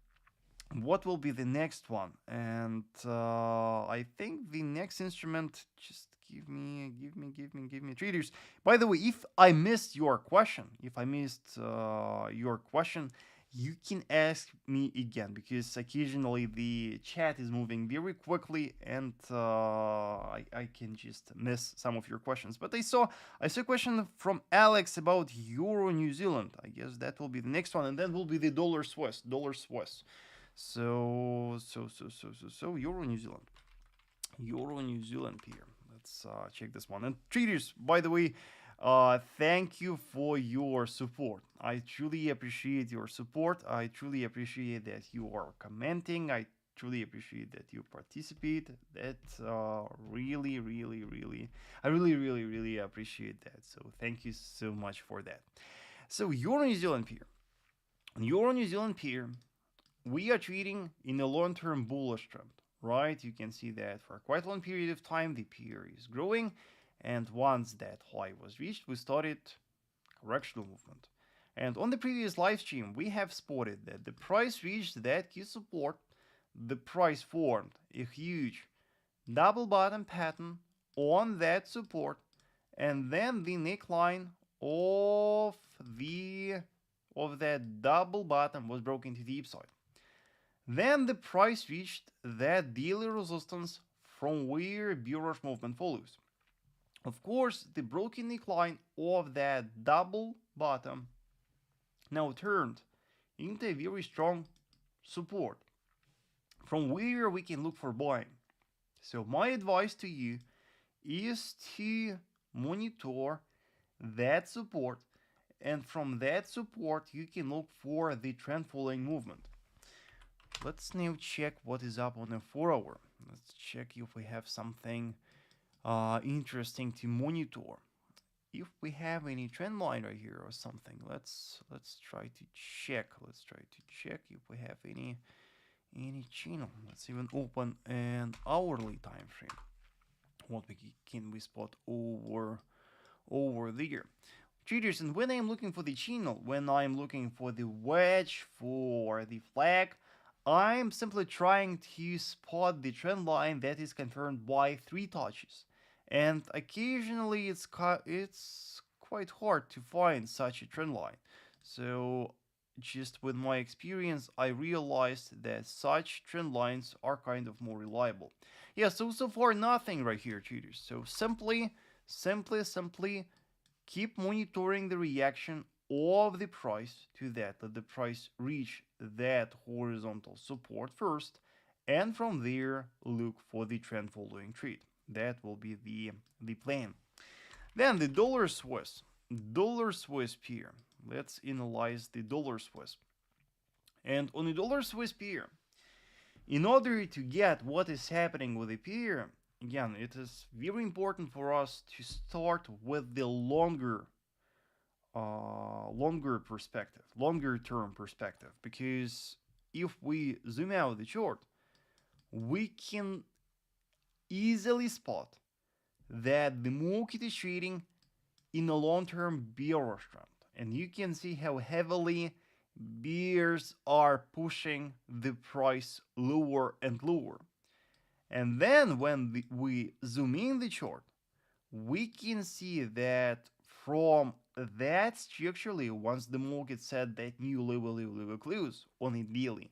what will be the next one? And I think the next instrument, just give me traders. By the way, if I missed your question, you can ask me again, because occasionally the chat is moving very quickly, and I can just miss some of your questions. But I saw a question from Alex about Euro New Zealand. I guess that will be the next one, and then will be the dollar Swiss. So Euro New Zealand here. Let's check this one. And traders, by the way, thank you for your support. I truly appreciate your support. I truly appreciate that you are commenting. I truly appreciate that you participate. That I really appreciate that. So thank you so much for that. So Euro New Zealand pair, we are trading in a long-term bullish trend, right? You can see that for a quite long period of time, the pair is growing. And once that high was reached, we started correctional movement. And on the previous live stream, we have spotted that the price reached that key support. The price formed a huge double bottom pattern on that support. And then the neckline of that double bottom was broken to the upside. Then the price reached that daily resistance from where bearish movement follows. Of course, the broken neckline of that double bottom now turned into a very strong support from where we can look for buying. So my advice to you is to monitor that support, and from that support you can look for the trend following movement. Let's now check what is up on a 4-hour. Let's check if we have something interesting to monitor. If we have any trend line right here or something, let's try to check. Let's try to check if we have any channel. Let's even open an hourly time frame. What can we spot over there? Traders, and when I'm looking for the channel, when I'm looking for the wedge, for the flag, I'm simply trying to spot the trend line that is confirmed by 3 touches. And occasionally it's quite hard to find such a trend line. So just with my experience, I realized that such trend lines are kind of more reliable. Yeah, so far nothing right here, traders. So simply keep monitoring the reaction of the price to that. Let the price reach that horizontal support first, and from there look for the trend following trade. That will be the plan. Then the dollar Swiss pair. Let's analyze the dollar Swiss. And on the dollar Swiss pair, in order to get what is happening with the pair, again, it is very important for us to start with the longer perspective, longer term perspective, because if we zoom out the chart, we can easily spot that the market is trading in a long-term bearish trend, and you can see how heavily bears are pushing the price lower and lower. And then when we zoom in the chart, we can see that from that structurally, once the market set that new level close on it daily,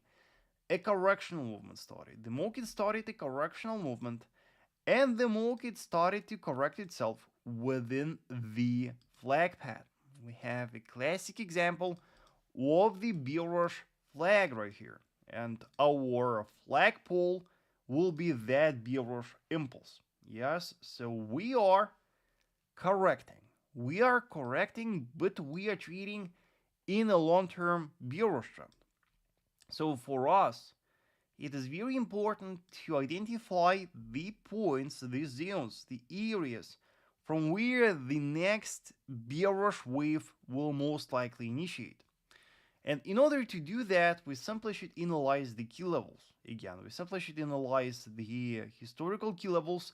a correctional movement started. The market started a correctional movement, and the market started to correct itself within the flag pattern. We have a classic example of the bearish flag right here, and our flagpole will be that bearish impulse. Yes, so we are correcting. We are correcting, but we are trading in a long-term bearish trend. So for us, it is very important to identify the points, the zones, the areas from where the next bearish wave will most likely initiate. And in order to do that, we simply should analyze the key levels. Again, we simply should analyze the historical key levels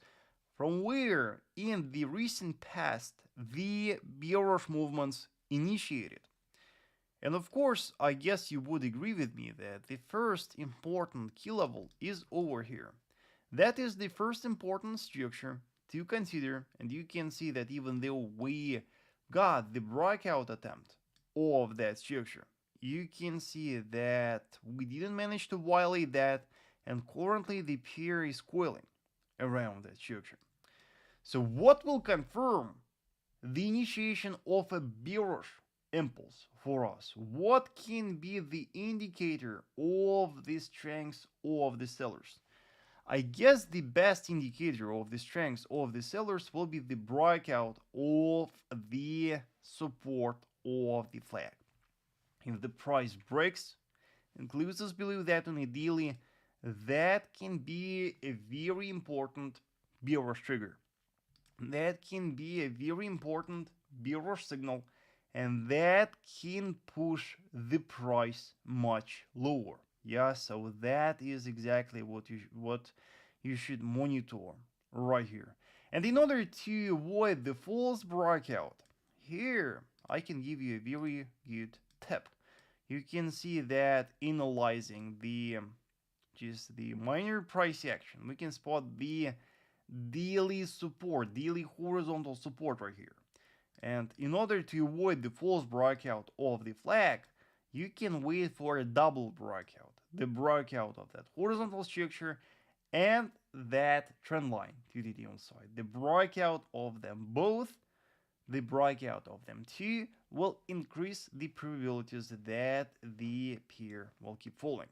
from where in the recent past the bearish movements initiated. And of course, I guess you would agree with me that the first important key level is over here. That is the first important structure to consider, and you can see that even though we got the breakout attempt of that structure, you can see that we didn't manage to violate that, and currently the pair is coiling around that structure. So what will confirm the initiation of a bearish impulse for us? What can be the indicator of the strength of the sellers? I guess the best indicator of the strength of the sellers will be the breakout of the support of the flag. If the price breaks and closes below that on a daily, that can be a very important bearish trigger. That can be a very important bearish signal, and that can push the price much lower. Yeah, so that is exactly what you should monitor right here. And in order to avoid the false breakout, here I can give you a very good tip. You can see that analyzing the just the minor price action, we can spot the daily support, daily horizontal support right here. And in order to avoid the false breakout of the flag, you can wait for a double breakout, the breakout of that horizontal structure and that trend line to the downside. The breakout of them both, the breakout of them too, will increase the probabilities that the pair will keep falling.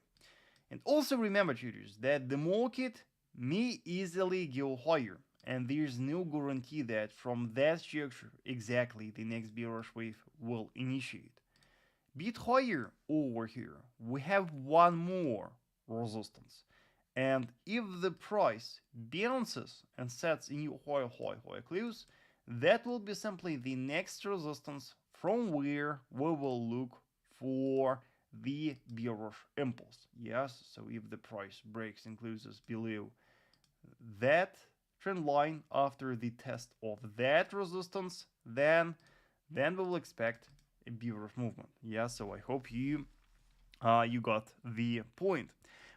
And also remember, traders, that the market may easily go higher, and there's no guarantee that from that structure exactly the next bearish wave will initiate. Bit higher over here, we have one more resistance. And if the price bounces and sets a new high close, that will be simply the next resistance from where we will look for the bearish impulse. Yes, so if the price breaks and closes below that trend line after the test of that resistance, then we will expect a bearish movement. Yeah, so I hope you got the point.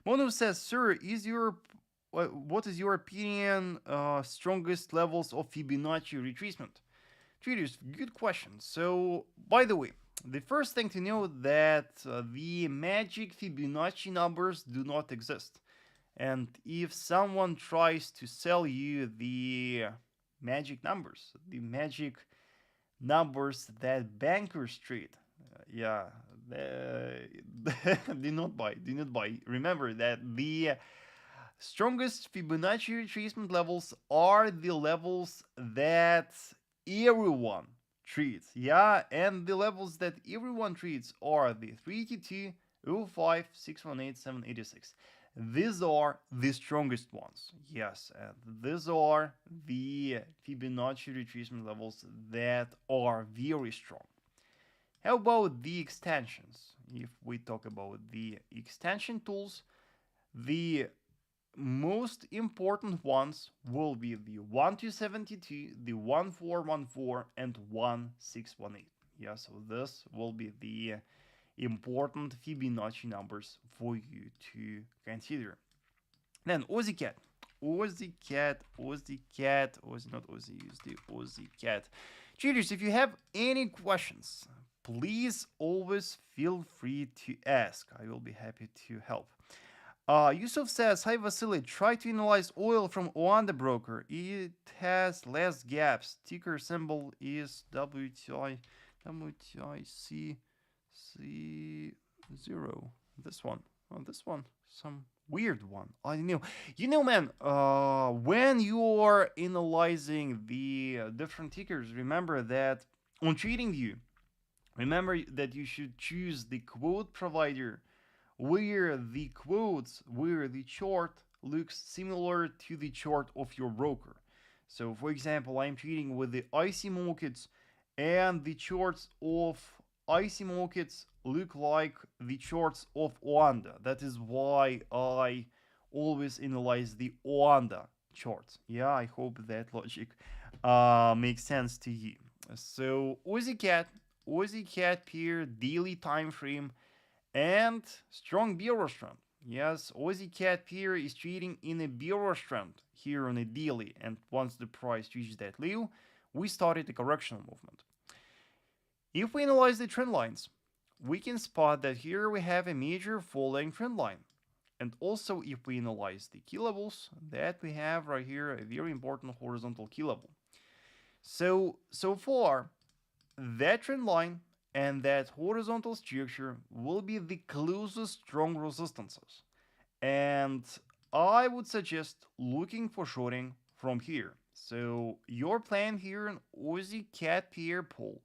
Mono says, sir, what is your opinion strongest levels of Fibonacci retracement? Traders, good question. So, by the way, the first thing to know that the magic Fibonacci numbers do not exist. And if someone tries to sell you the magic numbers, that bankers trade, do not buy. Remember that Strongest Fibonacci retracement levels are the levels that everyone treats. Yeah, and the levels that everyone treats are the 382, 05, 618, 786. These are the strongest ones. Yes, and these are the Fibonacci retracement levels that are very strong. How about the extensions? If we talk about the extension tools, the most important ones will be the 1272, the 1414, and 1618. Yeah, so this will be the important Fibonacci numbers for you to consider. Then Aussie CAD. Aussie CAD, Aussie CAD, Aussie, not Aussie USD, Aussie CAD. Cheaters, if you have any questions, please always feel free to ask. I will be happy to help. Yusuf says, "Hi Vasily, try to analyze oil from Oanda broker. It has less gaps. Ticker symbol is WTI, C0. This one. Oh, this one. Some weird one. I don't know. You know, man, when you are analyzing the different tickers, remember that on TradingView, remember that you should choose the quote provider where the chart looks similar to the chart of your broker. So for example, I'm trading with the IC markets, and the charts of IC markets look like the charts of Oanda. That is why I always analyze the Oanda charts. Yeah, I hope that logic makes sense to you. So Aussie Cat pair daily time frame and strong bearish trend. Yes, Aussie CAD pair is trading in a bearish trend here on a daily, and once the price reaches that level, we started a correctional movement. If we analyze the trend lines, we can spot that here we have a major falling trend line. And also, if we analyze the key levels, that we have right here a very important horizontal key level. So far, that trend line and that horizontal structure will be the closest strong resistances. And I would suggest looking for shorting from here. So your plan here in Aussie CAD pair pull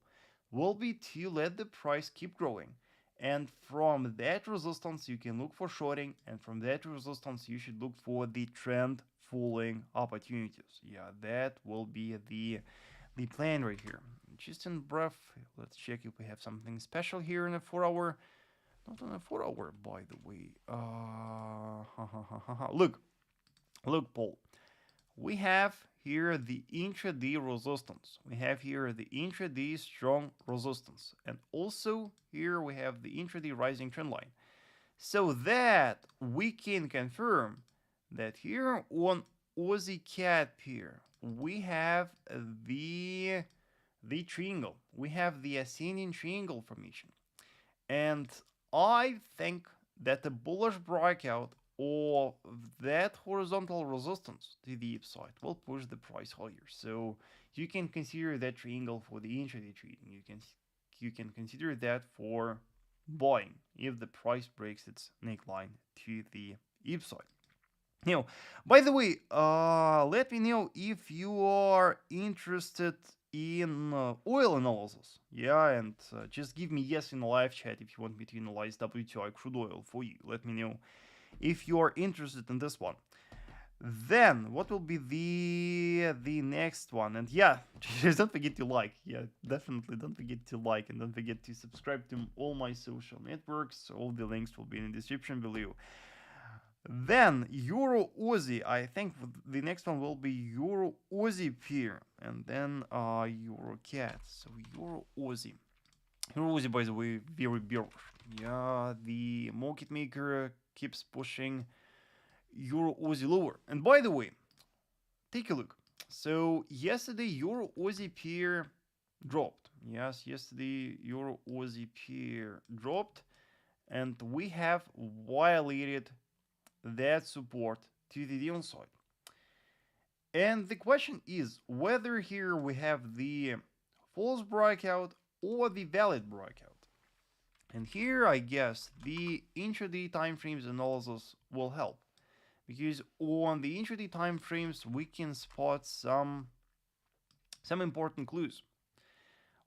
will be to let the price keep growing. And from that resistance, you can look for shorting. And from that resistance, you should look for the trend falling opportunities. Yeah, that will be the plan right here. Just in brief, let's check if we have something special here in a 4-hour. Not on a 4-hour, by the way. Look, Paul. We have here the intraday resistance. We have here the intraday strong resistance. And also here we have the intraday rising trend line. So that we can confirm that here on Aussie CAD pair, we have the triangle. We have the ascending triangle formation. And I think that the bullish breakout of that horizontal resistance to the upside will push the price higher. So you can consider that triangle for the intraday trading. You can consider that for buying if the price breaks its neckline to the upside. Now, by the way, let me know if you are interested in oil analysis. Yeah, and just give me yes in the live chat if you want me to analyze WTI crude oil for you. Let me know if you are interested in this one. Then, what will be the next one? And yeah, just don't forget to like. Yeah, definitely don't forget to like, and don't forget to subscribe to all my social networks. All the links will be in the description below. Then Euro Aussie, I think the next one will be Euro Aussie pair, and then Euro CAD. So Euro Aussie, by the way, very bearish. Yeah, the market maker keeps pushing Euro Aussie lower. And by the way, take a look. So yesterday Euro Aussie pair dropped. Yes, yesterday Euro Aussie pair dropped, and we have violated that support to the downside. And the question is whether here we have the false breakout or the valid breakout. And here I guess the intraday time frames analysis will help. because on the intraday time frames we can spot some important clues.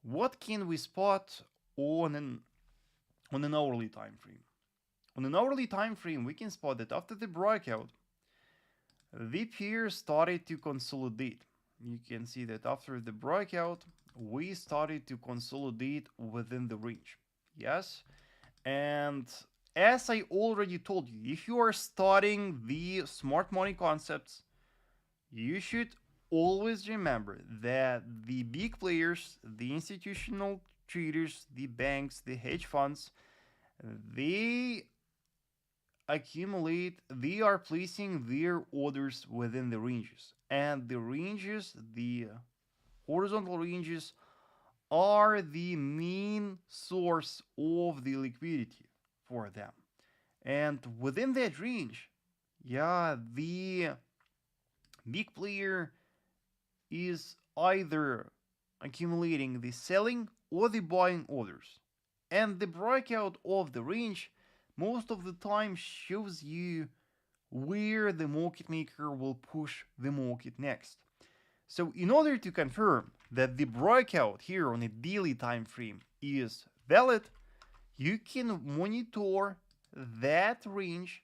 What can we spot on an hourly time frame? On an hourly time frame, we can spot that after the breakout, the pair started to consolidate. You can see that after the breakout, we started to consolidate within the range. Yes, and as I already told you, if you are studying the smart money concepts, you should always remember that the big players, the institutional traders, the banks, the hedge funds, they they are placing their orders within the ranges. And the ranges, the horizontal ranges, are the main source of the liquidity for them. And within that range, yeah, the big player is either accumulating the selling or the buying orders. And the breakout of the range most of the time shows you where the market maker will push the market next. So in order to confirm that the breakout here on a daily time frame is valid, you can monitor that range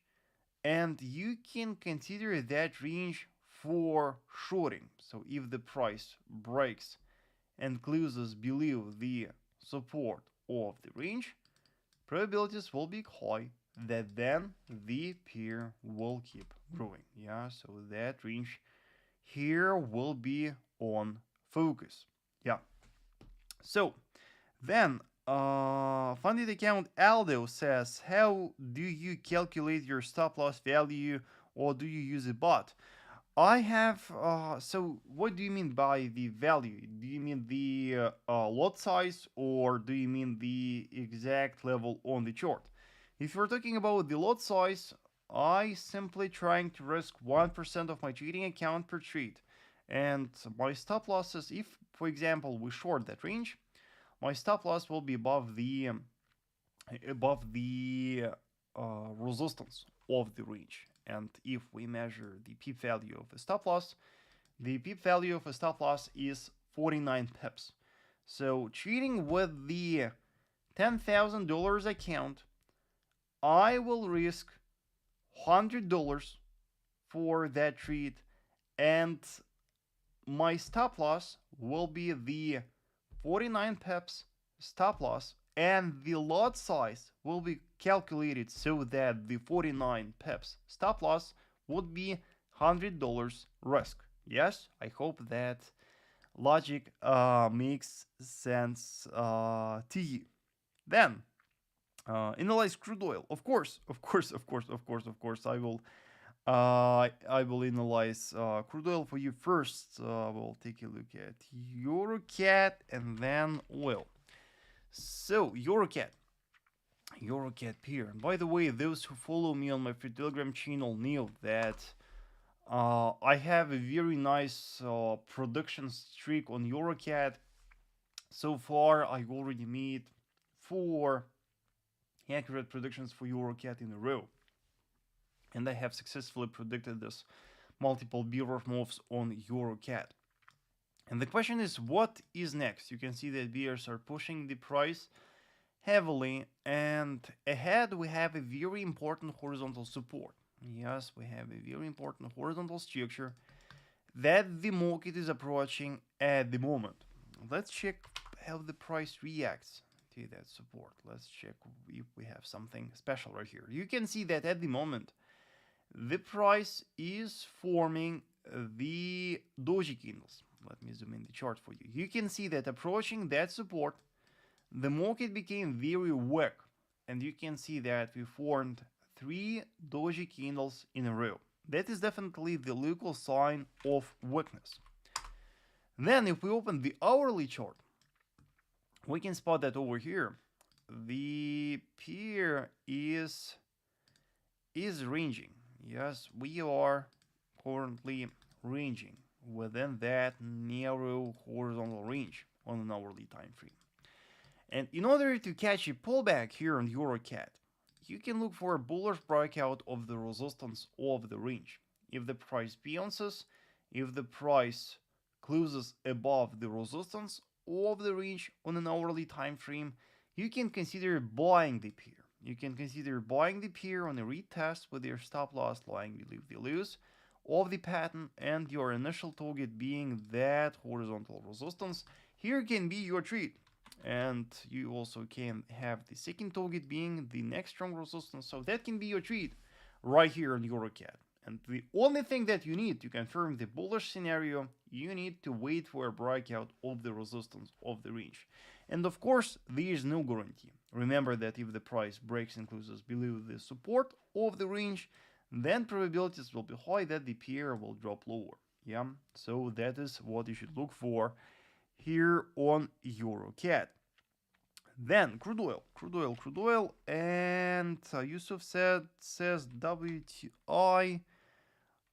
and you can consider that range for shorting. So if the price breaks and closes below the support of the range, probabilities will be high that then the pair will keep growing. Yeah, so that range here will be on focus. Yeah. So then funded account Aldo says, how do you calculate your stop loss value, or do you use a bot? I have, so what do you mean by the value? Do you mean the lot size, or do you mean the exact level on the chart? If you're talking about the lot size, I simply trying to risk 1% of my trading account per trade. And my stop losses, if, for example, we short that range, my stop loss will be above the resistance of the range. And if we measure the pip value of a stop loss, the pip value of a stop loss is 49 pips. So trading with the $10,000 account, I will risk $100 for that trade, and my stop loss will be the 49 pips stop loss, and the lot size will be calculated so that the 49 pips stop loss would be $100 risk. Yes, I hope that logic makes sense to you. Then analyze crude oil. Of course, I will analyze crude oil for you first. We'll take a look at EURUCAD and then oil. So EURUCAD pair. And by the way, those who follow me on my free Telegram channel know that I have a very nice production streak on EURUCAD. So far, I already made 4 accurate predictions for EURUCAD in a row. And I have successfully predicted this multiple bearish moves on EURUCAD. And the question is, what is next? You can see that bears are pushing the price heavily, and ahead we have a very important horizontal support. Yes, we have a very important horizontal structure that the market is approaching at the moment. Let's check how the price reacts to that support. Let's check if we have something special right here. You can see that at the moment the price is forming the doji candles. Let me zoom in the chart for you. You can see that approaching that support, the market became very weak, and you can see that we formed 3 doji candles in a row. That is definitely the local sign of weakness. Then if we open the hourly chart, we can spot that over here the pair is ranging. Yes, we are currently ranging within that narrow horizontal range on an hourly time frame. And in order to catch a pullback here on EURUCAD, you can look for a bullish breakout of the resistance of the range. If the price bounces, if the price closes above the resistance of the range on an hourly time frame, you can consider buying the pair. You can consider buying the pair on a retest with your stop loss lying below the lows of the pattern and your initial target being that horizontal resistance. Here can be your trade. And you also can have the second target being the next strong resistance. So that can be your trade right here on EURUCAD. And the only thing that you need to confirm the bullish scenario, you need to wait for a breakout of the resistance of the range. And of course, there is no guarantee. Remember that if the price breaks and closes below the support of the range, then probabilities will be high that the pair will drop lower. Yeah, so that is what you should look for here on EURUCAD. Then crude oil, and Yusuf says WTI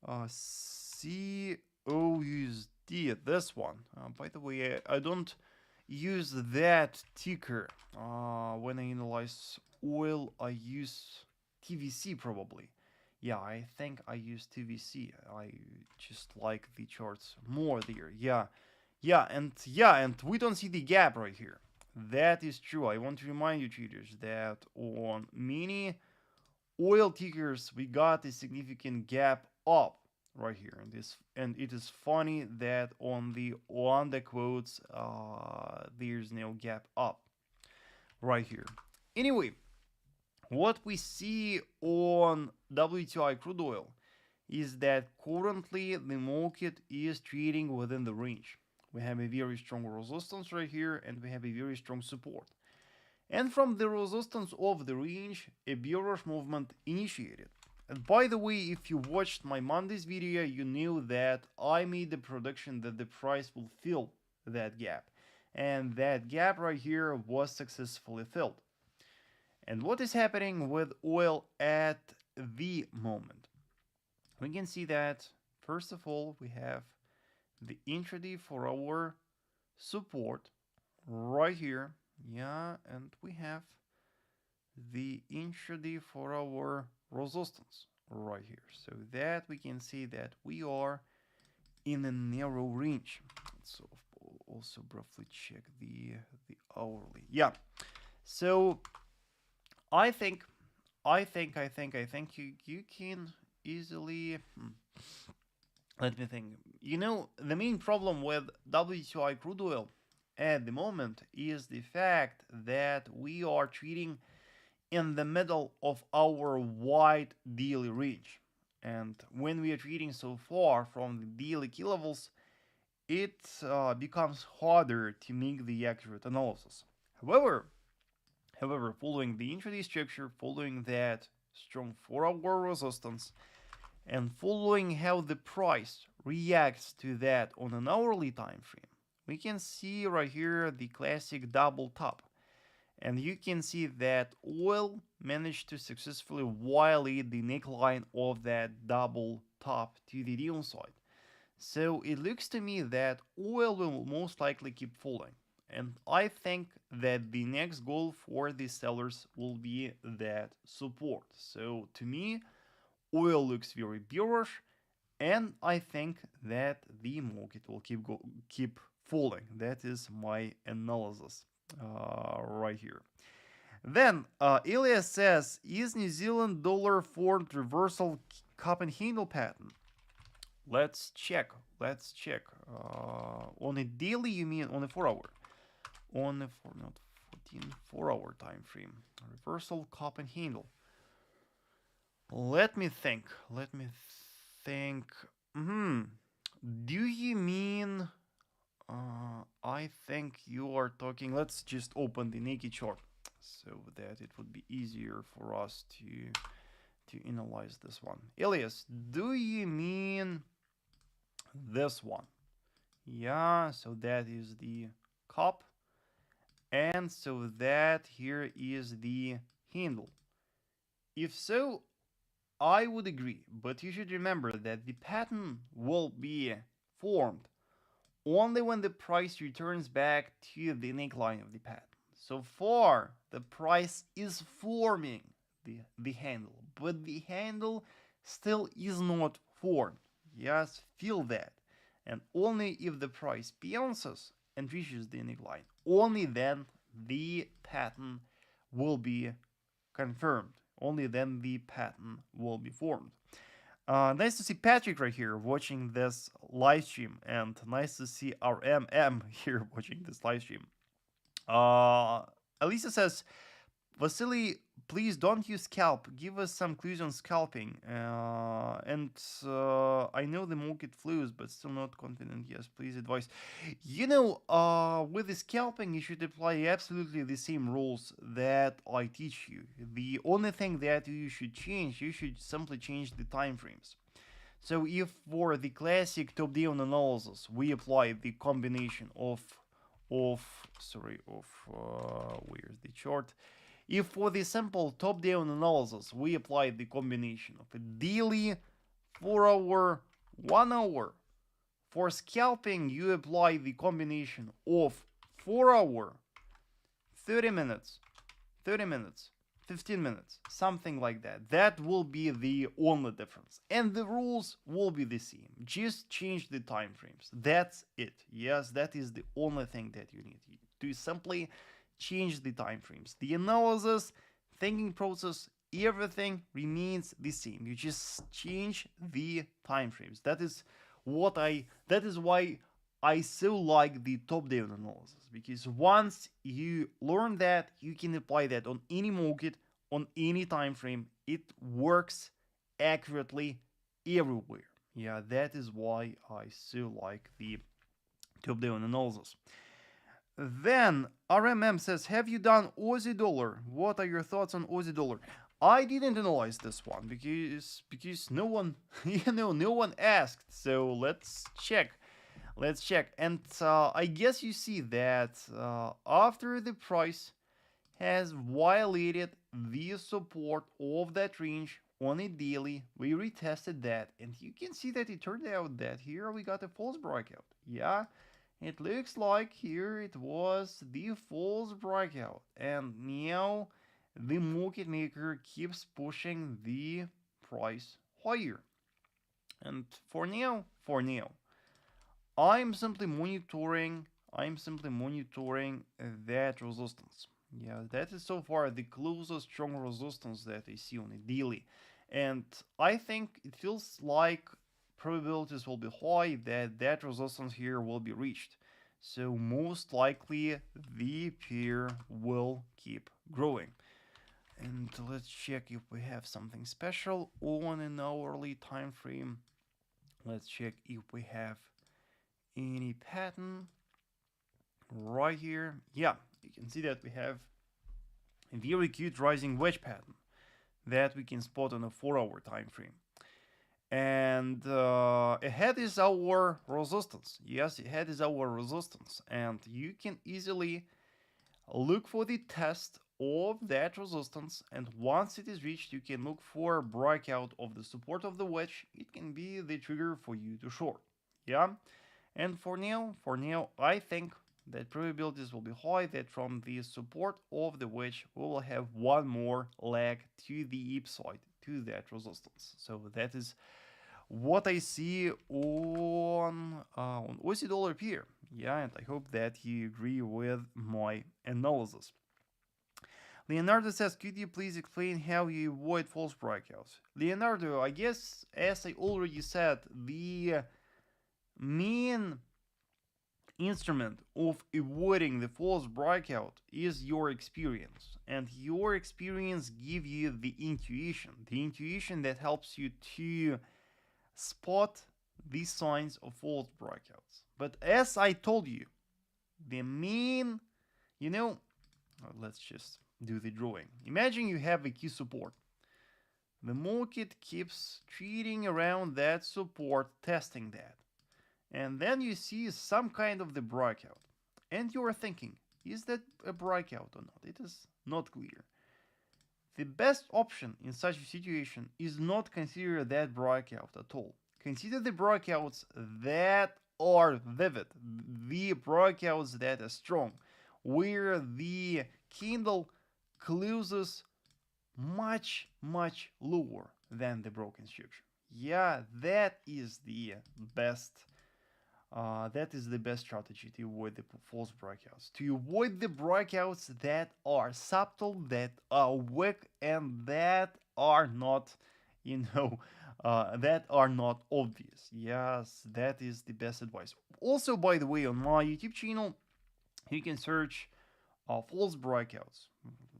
CAUUSD. This one. By the way, I don't use that ticker when I analyze oil. I use TVC probably. Yeah, I think I use TVC. I just like the charts more there. Yeah, and we don't see the gap right here. That is true. I want to remind you, traders, that on many oil tickers we got a significant gap up right here, and it is funny that on the quotes there's no gap up right here. Anyway, what we see on WTI crude oil is that currently the market is trading within the range. We have a very strong resistance right here, and we have a very strong support. And from the resistance of the range, a bearish movement initiated. And by the way, if you watched my Monday's video, you knew that I made the prediction that the price will fill that gap. And that gap right here was successfully filled. And what is happening with oil at the moment? We can see that, first of all, we have the intraday 4-hour support right here. Yeah, and we have the intraday 4-hour resistance right here. So that we can see that we are in a narrow range. So also briefly check the hourly. Yeah. So I think you can easily let me think. You know, the main problem with WTI crude oil at the moment is the fact that we are trading in the middle of our wide daily range. And when we are trading so far from the daily key levels, it becomes harder to make the accurate analysis. However, following the intraday structure, following that strong 4-hour resistance, and following how the price reacts to that on an hourly time frame, we can see right here the classic double top. And you can see that oil managed to successfully violate the neckline of that double top to the downside. So it looks to me that oil will most likely keep falling. And I think that the next goal for the sellers will be that support. So to me, oil looks very bearish, and I think that the market will keep falling. That is my analysis right here. Then Elias says, is New Zealand dollar formed reversal cup and handle pattern? Let's check. On a daily, you mean on a 4-hour? On a 4-hour time frame. Reversal cup and handle. Let me think. Do you mean? I think you are talking. Let's just open the naked chart so that it would be easier for us to analyze this one. Elias, do you mean this one? Yeah. So that is the cup, and so that here is the handle. If so, I would agree, but you should remember that the pattern will be formed only when the price returns back to the neckline of the pattern. So far, the price is forming the handle, but the handle still is not formed. Yes, feel that. And only if the price bounces and reaches the neckline, only then the pattern will be confirmed. Only then the pattern will be formed. Nice to see Patrick right here watching this live stream, and nice to see RMM here watching this live stream. Elisa says, Vasily, please don't use scalp. Give us some clues on scalping. I know the market flows, but still not confident. Yes, please advise. With the scalping, you should apply absolutely the same rules that I teach you. The only thing that you should change, you should simply change the time frames. So if for the classic top-down analysis, we apply the combination of where's the chart? If for the simple top-down analysis, we apply the combination of a daily, 4-hour, 1 hour. For scalping, you apply the combination of 4-hour, 30 minutes, 15 minutes, something like that. That will be the only difference. And the rules will be the same. Just change the time frames. That's it. Yes, that is the only thing that you need to simply change the time frames. The analysis, thinking process, everything remains the same. You just change the time frames. That is why I so like the top-down analysis, because once you learn that, you can apply that on any market, on any time frame. It works accurately everywhere. Yeah, that is why I so like the top-down analysis. Then RMM says, have you done Aussie dollar? What are your thoughts on Aussie dollar? I didn't analyze this one because no one no one asked. So let's check. And I guess you see that after the price has violated the support of that range on a daily, we retested that, and you can see that it turned out that here we got a false breakout. Yeah, it looks like here it was the false breakout, and now the market maker keeps pushing the price higher. And for now, I'm simply monitoring that resistance. Yeah, that is so far the closest strong resistance that I see on a daily. And I think it feels like probabilities will be high that resistance here will be reached. So most likely the pair will keep growing. And let's check if we have something special on an hourly time frame. Let's check if we have any pattern right here. Yeah, you can see that we have a very cute rising wedge pattern that we can spot on a 4-hour time frame. And ahead is our resistance. Yes, ahead is our resistance, and you can easily look for the test of that resistance, and once it is reached, you can look for a breakout of the support of the wedge. It can be the trigger for you to short. Yeah, and for now, I think that probabilities will be high that from the support of the wedge, we will have one more leg to the upside, to that resistance. So that is what I see on Aussie dollar pair. Yeah, and I hope that you agree with my analysis. Leonardo says, could you please explain how you avoid false breakouts? Leonardo, I guess, as I already said, the main instrument of avoiding the false breakout is your experience, and your experience gives you the intuition that helps you to spot these signs of false breakouts. But as I told you, the main, let's just do the drawing. Imagine you have a key support. The market keeps trading around that support, testing that. And then you see some kind of the breakout. And you are thinking, is that a breakout or not? It is not clear. The best option in such a situation is not consider that breakout at all. Consider the breakouts that are vivid, the breakouts that are strong, where the candle closes much lower than the broken structure. Yeah, that is the best. That is the best strategy to avoid the false breakouts. To avoid the breakouts that are subtle, that are weak, and that are not, you know, that are not obvious. Yes, that is the best advice. Also, by the way, on my YouTube channel, you can search false breakouts.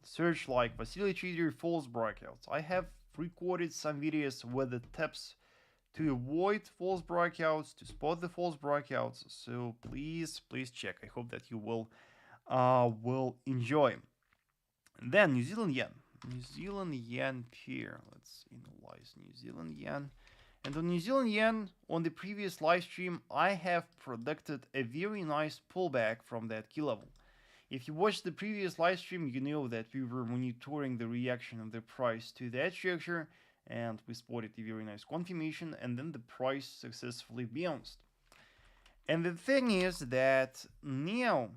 Search like Vasily Trader false breakouts. I have recorded some videos with the tips to avoid false breakouts, to spot the false breakouts. So please check. I hope that you will enjoy. Then New Zealand yen. New Zealand yen here. Let's analyze New Zealand yen. And on New Zealand yen, on the previous live stream, I have predicted a very nice pullback from that key level. If you watched the previous live stream, you know that we were monitoring the reaction of the price to that structure, and we spotted a very nice confirmation, and then the price successfully bounced. And the thing is that now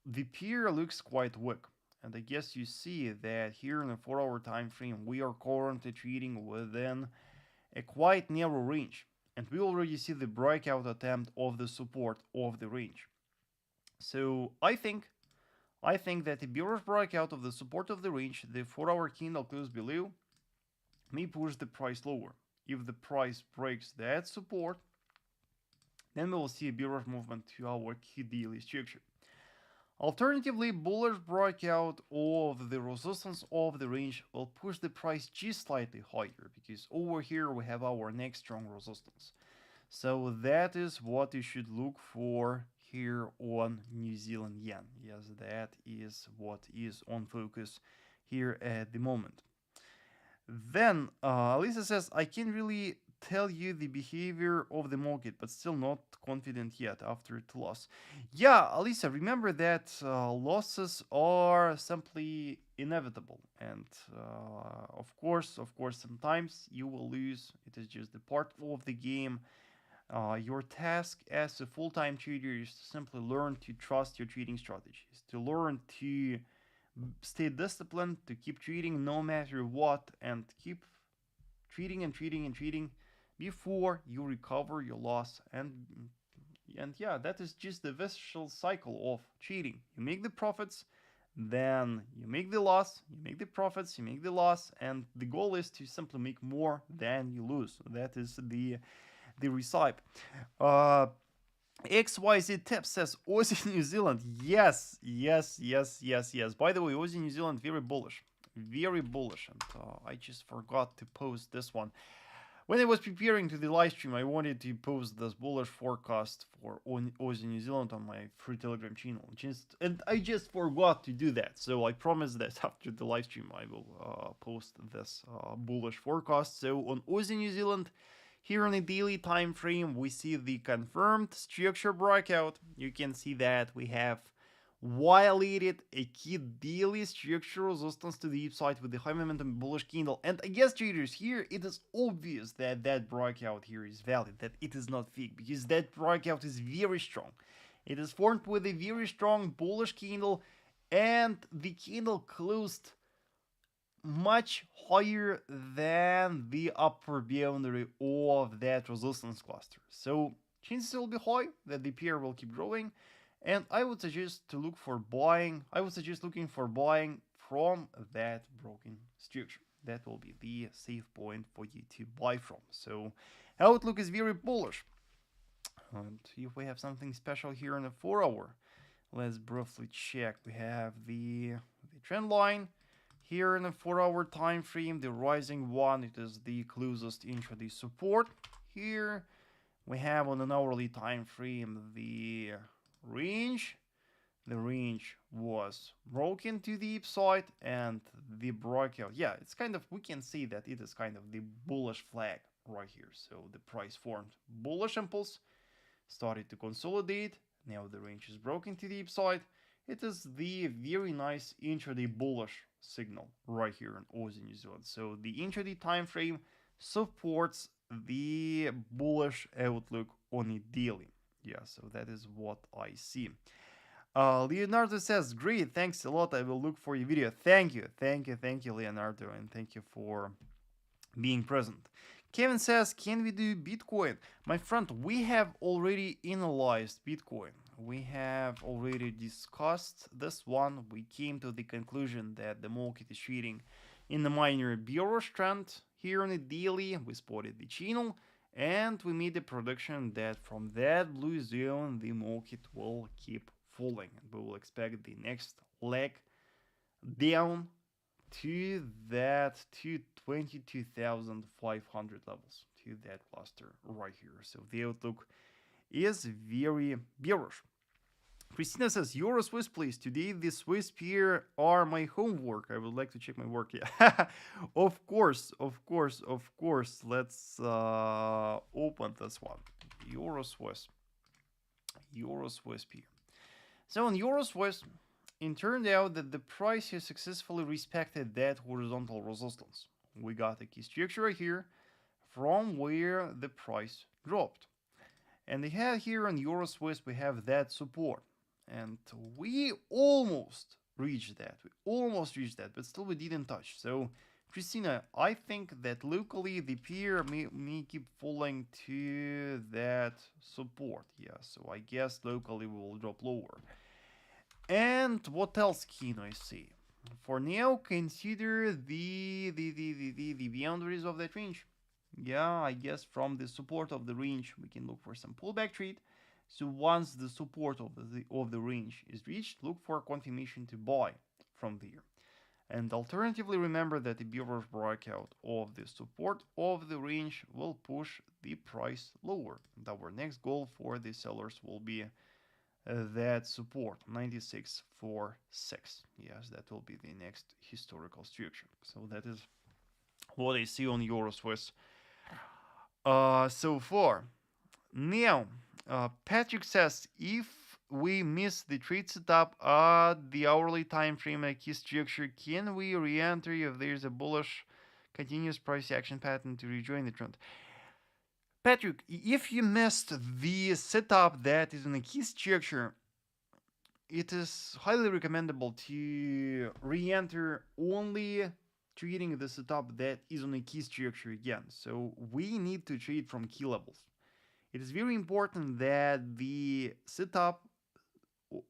the pair looks quite weak. And I guess you see that here in a 4-hour time frame, we are currently trading within a quite narrow range. And we already see the breakout attempt of the support of the range. So I think that the bearish breakout of the support of the range, the 4-hour candle close below, may push the price lower. If the price breaks that support, then we will see a bearish movement to our key daily structure. Alternatively, bullish breakout of the resistance of the range will push the price just slightly higher, because over here we have our next strong resistance. So that is what you should look for here on New Zealand yen. Yes, that is what is on focus here at the moment. Then Lisa says, I can't really tell you the behavior of the market, but still not confident yet after the loss. Yeah, Alisa, remember that losses are simply inevitable, and of course, sometimes you will lose. It is just the part of the game. Your task as a full-time trader is to simply learn to trust your trading strategies, to learn to stay disciplined, to keep trading no matter what, and keep trading and trading before you recover your loss. And yeah, that is just the vicious cycle of trading. You make the profits, then you make the loss, you make the profits, you make the loss, and the goal is to simply make more than you lose. That is the recipe. XYZ Tip says Aussie New Zealand. Yes. By the way, Aussie New Zealand very bullish, and I just forgot to post this one. When I was preparing to the live stream, I wanted to post this bullish forecast for Aussie New Zealand on my free Telegram channel, and I just forgot to do that. So I promise that after the live stream, I will post this bullish forecast. So on Aussie New Zealand, here on a daily time frame, we see the confirmed structure breakout. You can see that we have violated a key daily structural resistance to the upside with the high momentum bullish candle. And I guess traders, here it is obvious that that breakout here is valid, that it is not fake, because that breakout is very strong. It is formed with a very strong bullish candle, and the candle closed much higher than the upper boundary of that resistance cluster. So chances will be high that the pair will keep growing, and I would suggest to look for buying. I would suggest looking for buying from that broken structure. That will be the safe point for you to buy from. So outlook is very bullish. And if we have something special here in the 4-hour, let's briefly check. We have the trend line. Here in the 4-hour time frame, the rising one, it is the closest intraday support. Here we have on an hourly time frame the range. The range was broken to the upside, and the breakout, yeah, it's kind of, we can see that it is kind of the bullish flag right here. So the price formed bullish impulse, started to consolidate. Now the range is broken to the upside. It is the very nice intraday bullish signal right here in Aussie New Zealand. So the intraday time frame supports the bullish outlook on a daily. Yeah, so that is what I see. Leonardo says, great, thanks a lot. I will look for your video. Thank you, Leonardo, and thank you for being present. Kevin says, can we do Bitcoin? My friend, we have already analyzed Bitcoin. We have already discussed this one. We came to the conclusion that the market is trading in the minor bearish trend. Here on the daily, we spotted the channel and we made the prediction that from that blue zone, the market will keep falling. We will expect the next leg down to that to 22,500 levels, to that cluster right here. So the outlook is very bearish. Christina says, Euro Swiss, please. Today, the Swiss pair are my homework. I would like to check my work. Yeah, of course. Let's open this one. Euro Swiss pair. So on Euro Swiss, it turned out that the price has successfully respected that horizontal resistance. We got a key structure right here from where the price dropped. And they have here on Euro Swiss, we have that support. And we almost reached that. But still we didn't touch. So, Christina, I think that locally the pair may keep falling to that support. Yeah, so I guess locally we will drop lower. And what else can I say? For now, consider the boundaries of that range. Yeah, I guess from the support of the range, we can look for some pullback trade. So once the support of the range is reached, look for confirmation to buy from there. And alternatively, remember that the bearish breakout of the support of the range will push the price lower. And our next goal for the sellers will be that support 9646. Yes, that will be the next historical structure. So that is what I see on Euro Swiss so far. Now, Patrick says, if we miss the trade setup at the hourly time frame and key structure, can we re-enter if there's a bullish continuous price action pattern to rejoin the trend? Patrick, if you missed the setup that is in a key structure, it is highly recommendable to re-enter only trading the setup that is on a key structure again. So we need to trade from key levels. It is very important that the setup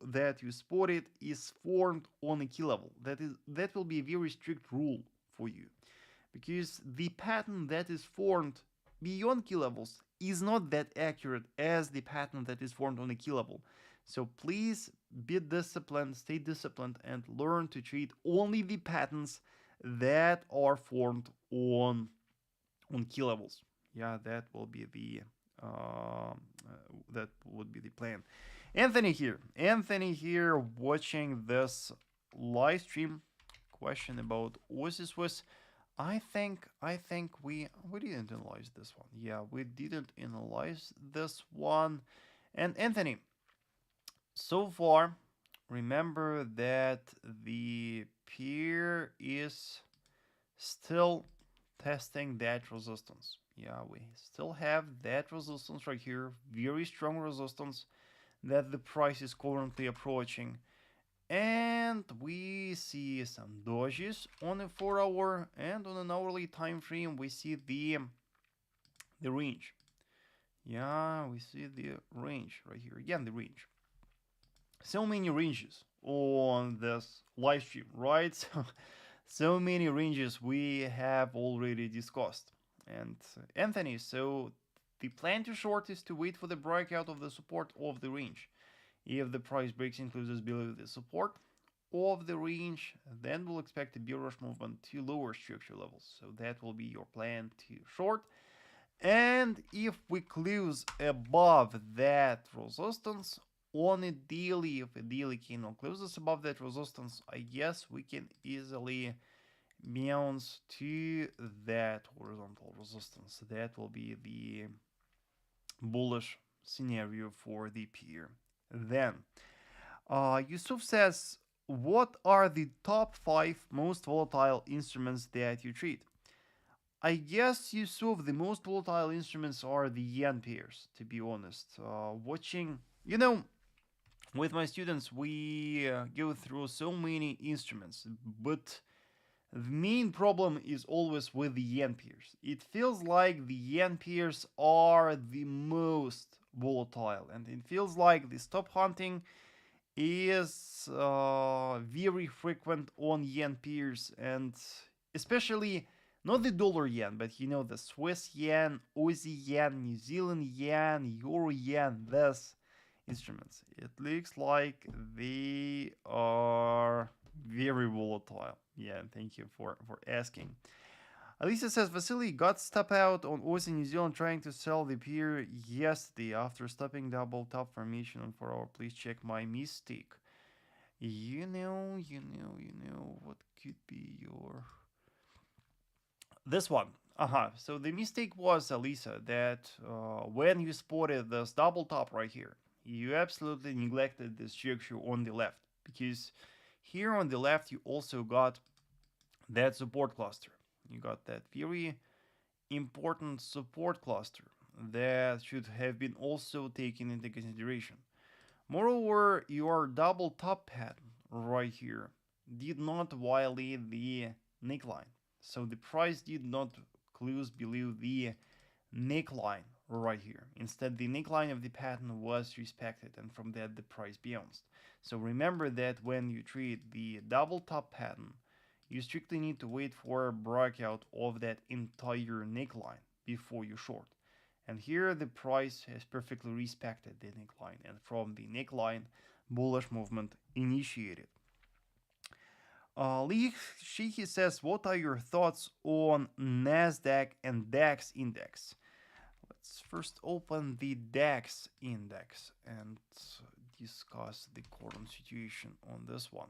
that you spotted is formed on a key level. That will be a very strict rule for you, because the pattern that is formed beyond key levels is not that accurate as the pattern that is formed on a key level. So please be disciplined, stay disciplined, and learn to trade only the patterns that are formed on key levels. Yeah, that will be the that would be the plan. Anthony here watching this live stream. Question about Aussie Swiss. I think we didn't analyze this one. Yeah, we didn't analyze this one. And Anthony, so far, remember that the pair is still testing that resistance. Yeah, we still have that resistance right here, very strong resistance that the price is currently approaching. And we see some dojis on a 4-hour, and on an hourly time frame we see the range. Yeah, we see the range right here. Again, the range. So many ranges on this live stream, right? So many ranges we have already discussed. And Anthony, so the plan to short is to wait for the breakout of the support of the range. If the price breaks and closes below the support of the range, then we'll expect a bearish movement to lower structure levels. So that will be your plan to short. And if we close above that resistance on a daily, if a daily candle closes above that resistance, I guess we can easily bounce to that horizontal resistance. That will be the bullish scenario for the pair. Then, Yusuf says, what are the top 5 most volatile instruments that you trade? I guess, Yusuf, the most volatile instruments are the yen pairs, to be honest. Watching, with my students, we go through so many instruments, but the main problem is always with the yen pairs. It feels like the yen pairs are the most volatile, and it feels like the stop hunting is very frequent on yen pairs, and especially not the dollar yen, but you know, the Swiss yen, Aussie yen, New Zealand yen, Euro yen, these instruments. It looks like they are very volatile. Yeah, thank you for asking. Alisa says Vasily got stop out on Aussie New Zealand trying to sell the pair yesterday after stopping double top formation on 4 hour. Please check my mistake. You know what could be your this one. So the mistake was, Alisa, that when you spotted this double top right here, you absolutely neglected this structure on the left, because here on the left you also got that support cluster. You got that very important support cluster that should have been also taken into consideration. Moreover, your double top pattern right here did not violate the neckline. So the price did not close below the neckline right here. Instead, the neckline of the pattern was respected, and from that the price bounced. So remember that when you trade the double top pattern, you strictly need to wait for a breakout of that entire neckline before you short. And here the price has perfectly respected the neckline, and from the neckline, bullish movement initiated. Lee Sheehy says, what are your thoughts on NASDAQ and DAX index? Let's first open the DAX index and discuss the current situation on this one.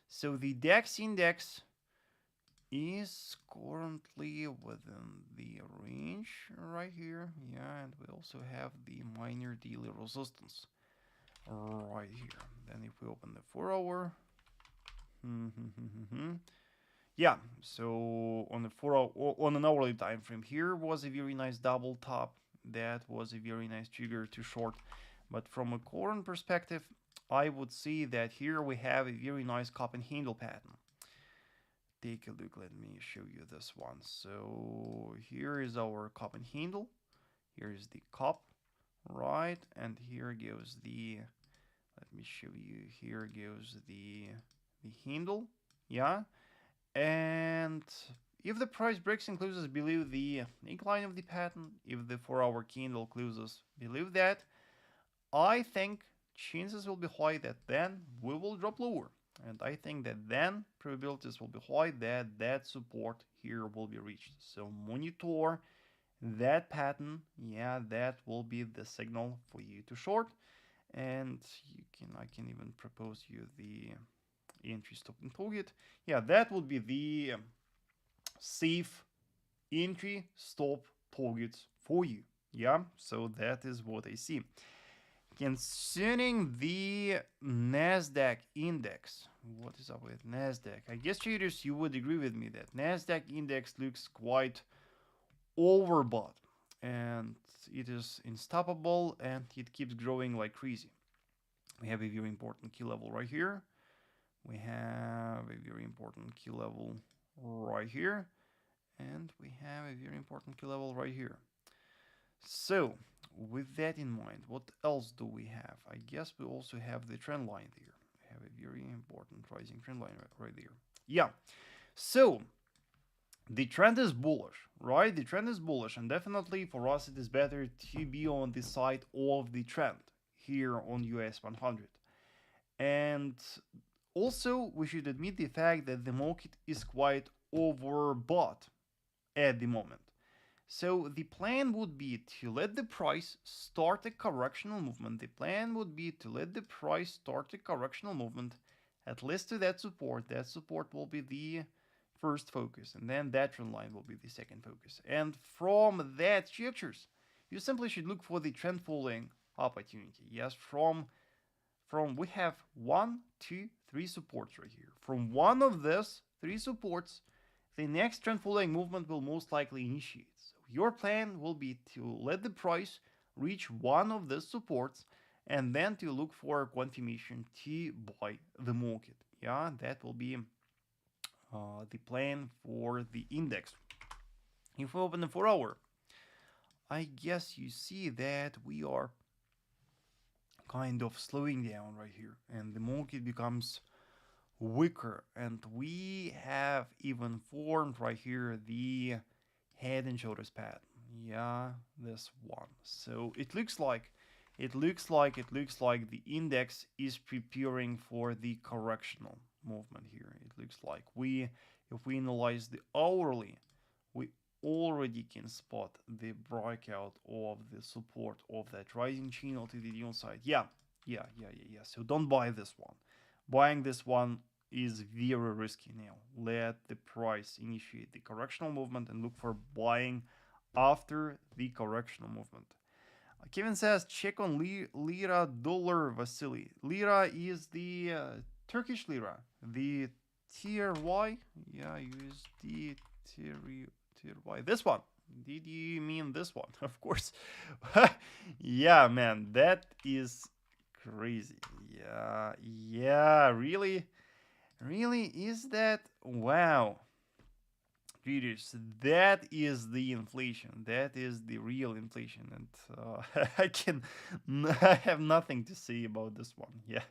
So the DAX index is currently within the range right here. Yeah, and we also have the minor daily resistance right here. Then if we open the 4 hour, yeah, so on the 4 hour, on an hourly time frame, here was a very nice double top. That was a very nice trigger to short. But from a current perspective, I would say that here we have a very nice cup and handle pattern. Take a look, let me show you this one. So here is our cup and handle. Here is the cup, right? And here goes the, let me show you, here goes the handle, yeah? And if the price breaks and closes below the neckline of the pattern, if the 4 hour candle closes below that, I think chances will be high that then we will drop lower. And I think that then probabilities will be high that that support here will be reached. So monitor that pattern. Yeah, that will be the signal for you to short. And I can even propose you the entry, stop, and target. Yeah, that would be the safe entry, stop, targets for you. Yeah, so that is what I see. Concerning the NASDAQ index, what is up with NASDAQ? I guess traders, you would agree with me that NASDAQ index looks quite overbought, and it is unstoppable, and it keeps growing like crazy. We have a very important key level right here. We have a very important key level right here, and we have a very important key level right here. So with that in mind, what else do we have? I guess we also have the trend line there. We have a very important rising trend line right there. Yeah, so the trend is bullish, right? The trend is bullish, and definitely for us it is better to be on the side of the trend here on US 100. And also we should admit the fact that the market is quite overbought at the moment. So the plan would be to let the price start a correctional movement. The plan would be to let the price start a correctional movement at least to that support. That support will be the first focus, and then that trend line will be the second focus. And from that structures, you simply should look for the trend following opportunity. Yes, from we have 1, 2, 3 supports right here. From one of these 3 supports, the next trend following movement will most likely initiate. So your plan will be to let the price reach one of these supports, and then to look for confirmation to buy the market. Yeah, that will be the plan for the index. If we open the 4-hour, I guess you see that we are kind of slowing down right here, and the market becomes weaker, and we have even formed right here the head and shoulders pattern. Yeah, this one. So it looks like the index is preparing for the correctional movement here. It looks like if we analyze the hourly, we already can spot the breakout of the support of that rising channel to the downside. Yeah. So don't buy this one. Buying this one is very risky now. Let the price initiate the correctional movement and look for buying after the correctional movement. Kevin says check on lira dollar Vasily. Lira is the Turkish lira, the TRY. Yeah, USD TRY. This one. Did you mean this one? Of course. Yeah, man, that is crazy. Yeah, really is that? Wow. Readers, that is the inflation. That is the real inflation, and I have nothing to say about this one. Yeah,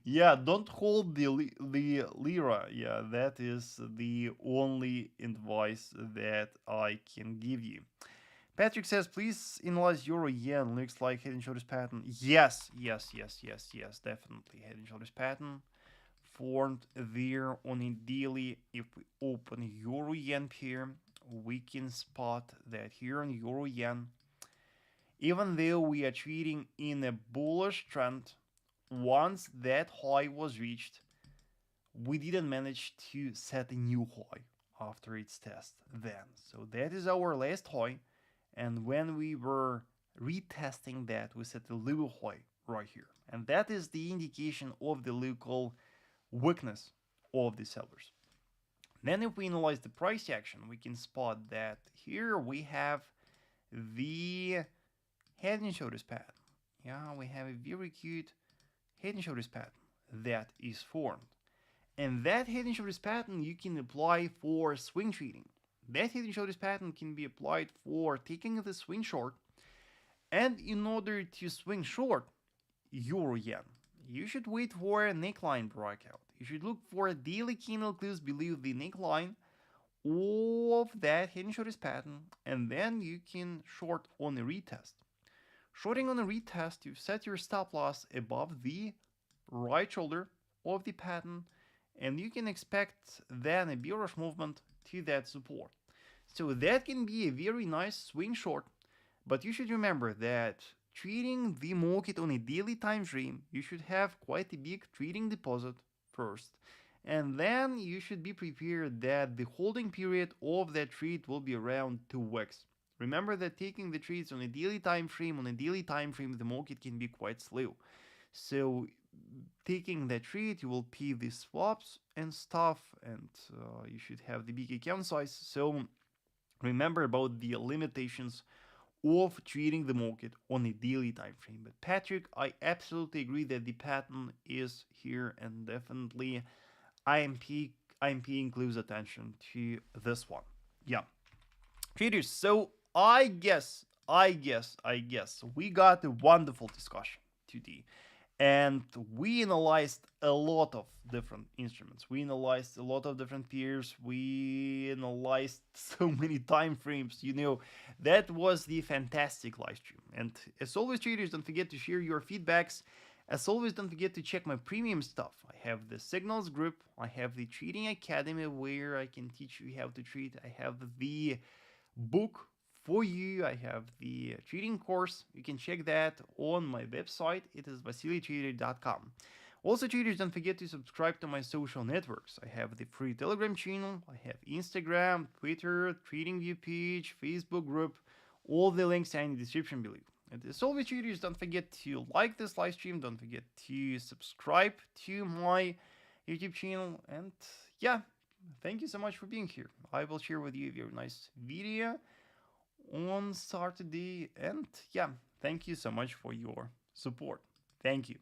yeah. Don't hold the lira. Yeah, that is the only advice that I can give you. Patrick says, please analyze euro yen. Looks like head and shoulders pattern. Yes, definitely head and shoulders pattern formed there on a daily. If we open euro yen pair, we can spot that here on euro yen, even though we are trading in a bullish trend, once that high was reached, we didn't manage to set a new high after its test then. So that is our last high, and when we were retesting that, we set a low high right here, and that is the indication of the local weakness of the sellers. Then if we analyze the price action, we can spot that here we have the head and shoulders pattern. Yeah, we have a very cute head and shoulders pattern that is formed. And that head and shoulders pattern you can apply for swing trading. That head and shoulders pattern can be applied for taking the swing short. And in order to swing short euro yen, you should wait for a neckline breakout. You should look for a daily candle close below the neckline of that head and shoulders pattern, and then you can short on a retest. Shorting on a retest, you set your stop loss above the right shoulder of the pattern, and you can expect then a bearish movement to that support. So that can be a very nice swing short, but you should remember that trading the market on a daily time frame, you should have quite a big trading deposit first, and then you should be prepared that the holding period of that trade will be around 2 weeks. Remember that taking the trades on a daily time frame, the market can be quite slow. So taking that trade, you will pay the swaps and stuff, and you should have the big account size. So remember about the limitations of trading the market on a daily time frame. But Patrick, I absolutely agree that the pattern is here, and definitely I'm paying close attention to this one. Yeah, traders. So I guess we got a wonderful discussion today, and we analyzed a lot of different instruments. We analyzed a lot of different pairs. We analyzed so many time frames. That was the fantastic live stream. And as always, traders, don't forget to share your feedbacks. As always, don't forget to check my premium stuff. I have the Signals group. I have the Trading Academy where I can teach you how to trade. I have the book for you. I have the trading course. You can check that on my website. It is vasilytrader.com. Also, traders, don't forget to subscribe to my social networks. I have the free Telegram channel. I have Instagram, Twitter, TradingView page, Facebook group. All the links are in the description below. And as always, traders, don't forget to like this live stream. Don't forget to subscribe to my YouTube channel. And yeah, thank you so much for being here. I will share with you a very nice video on Saturday. And yeah, thank you so much for your support. Thank you.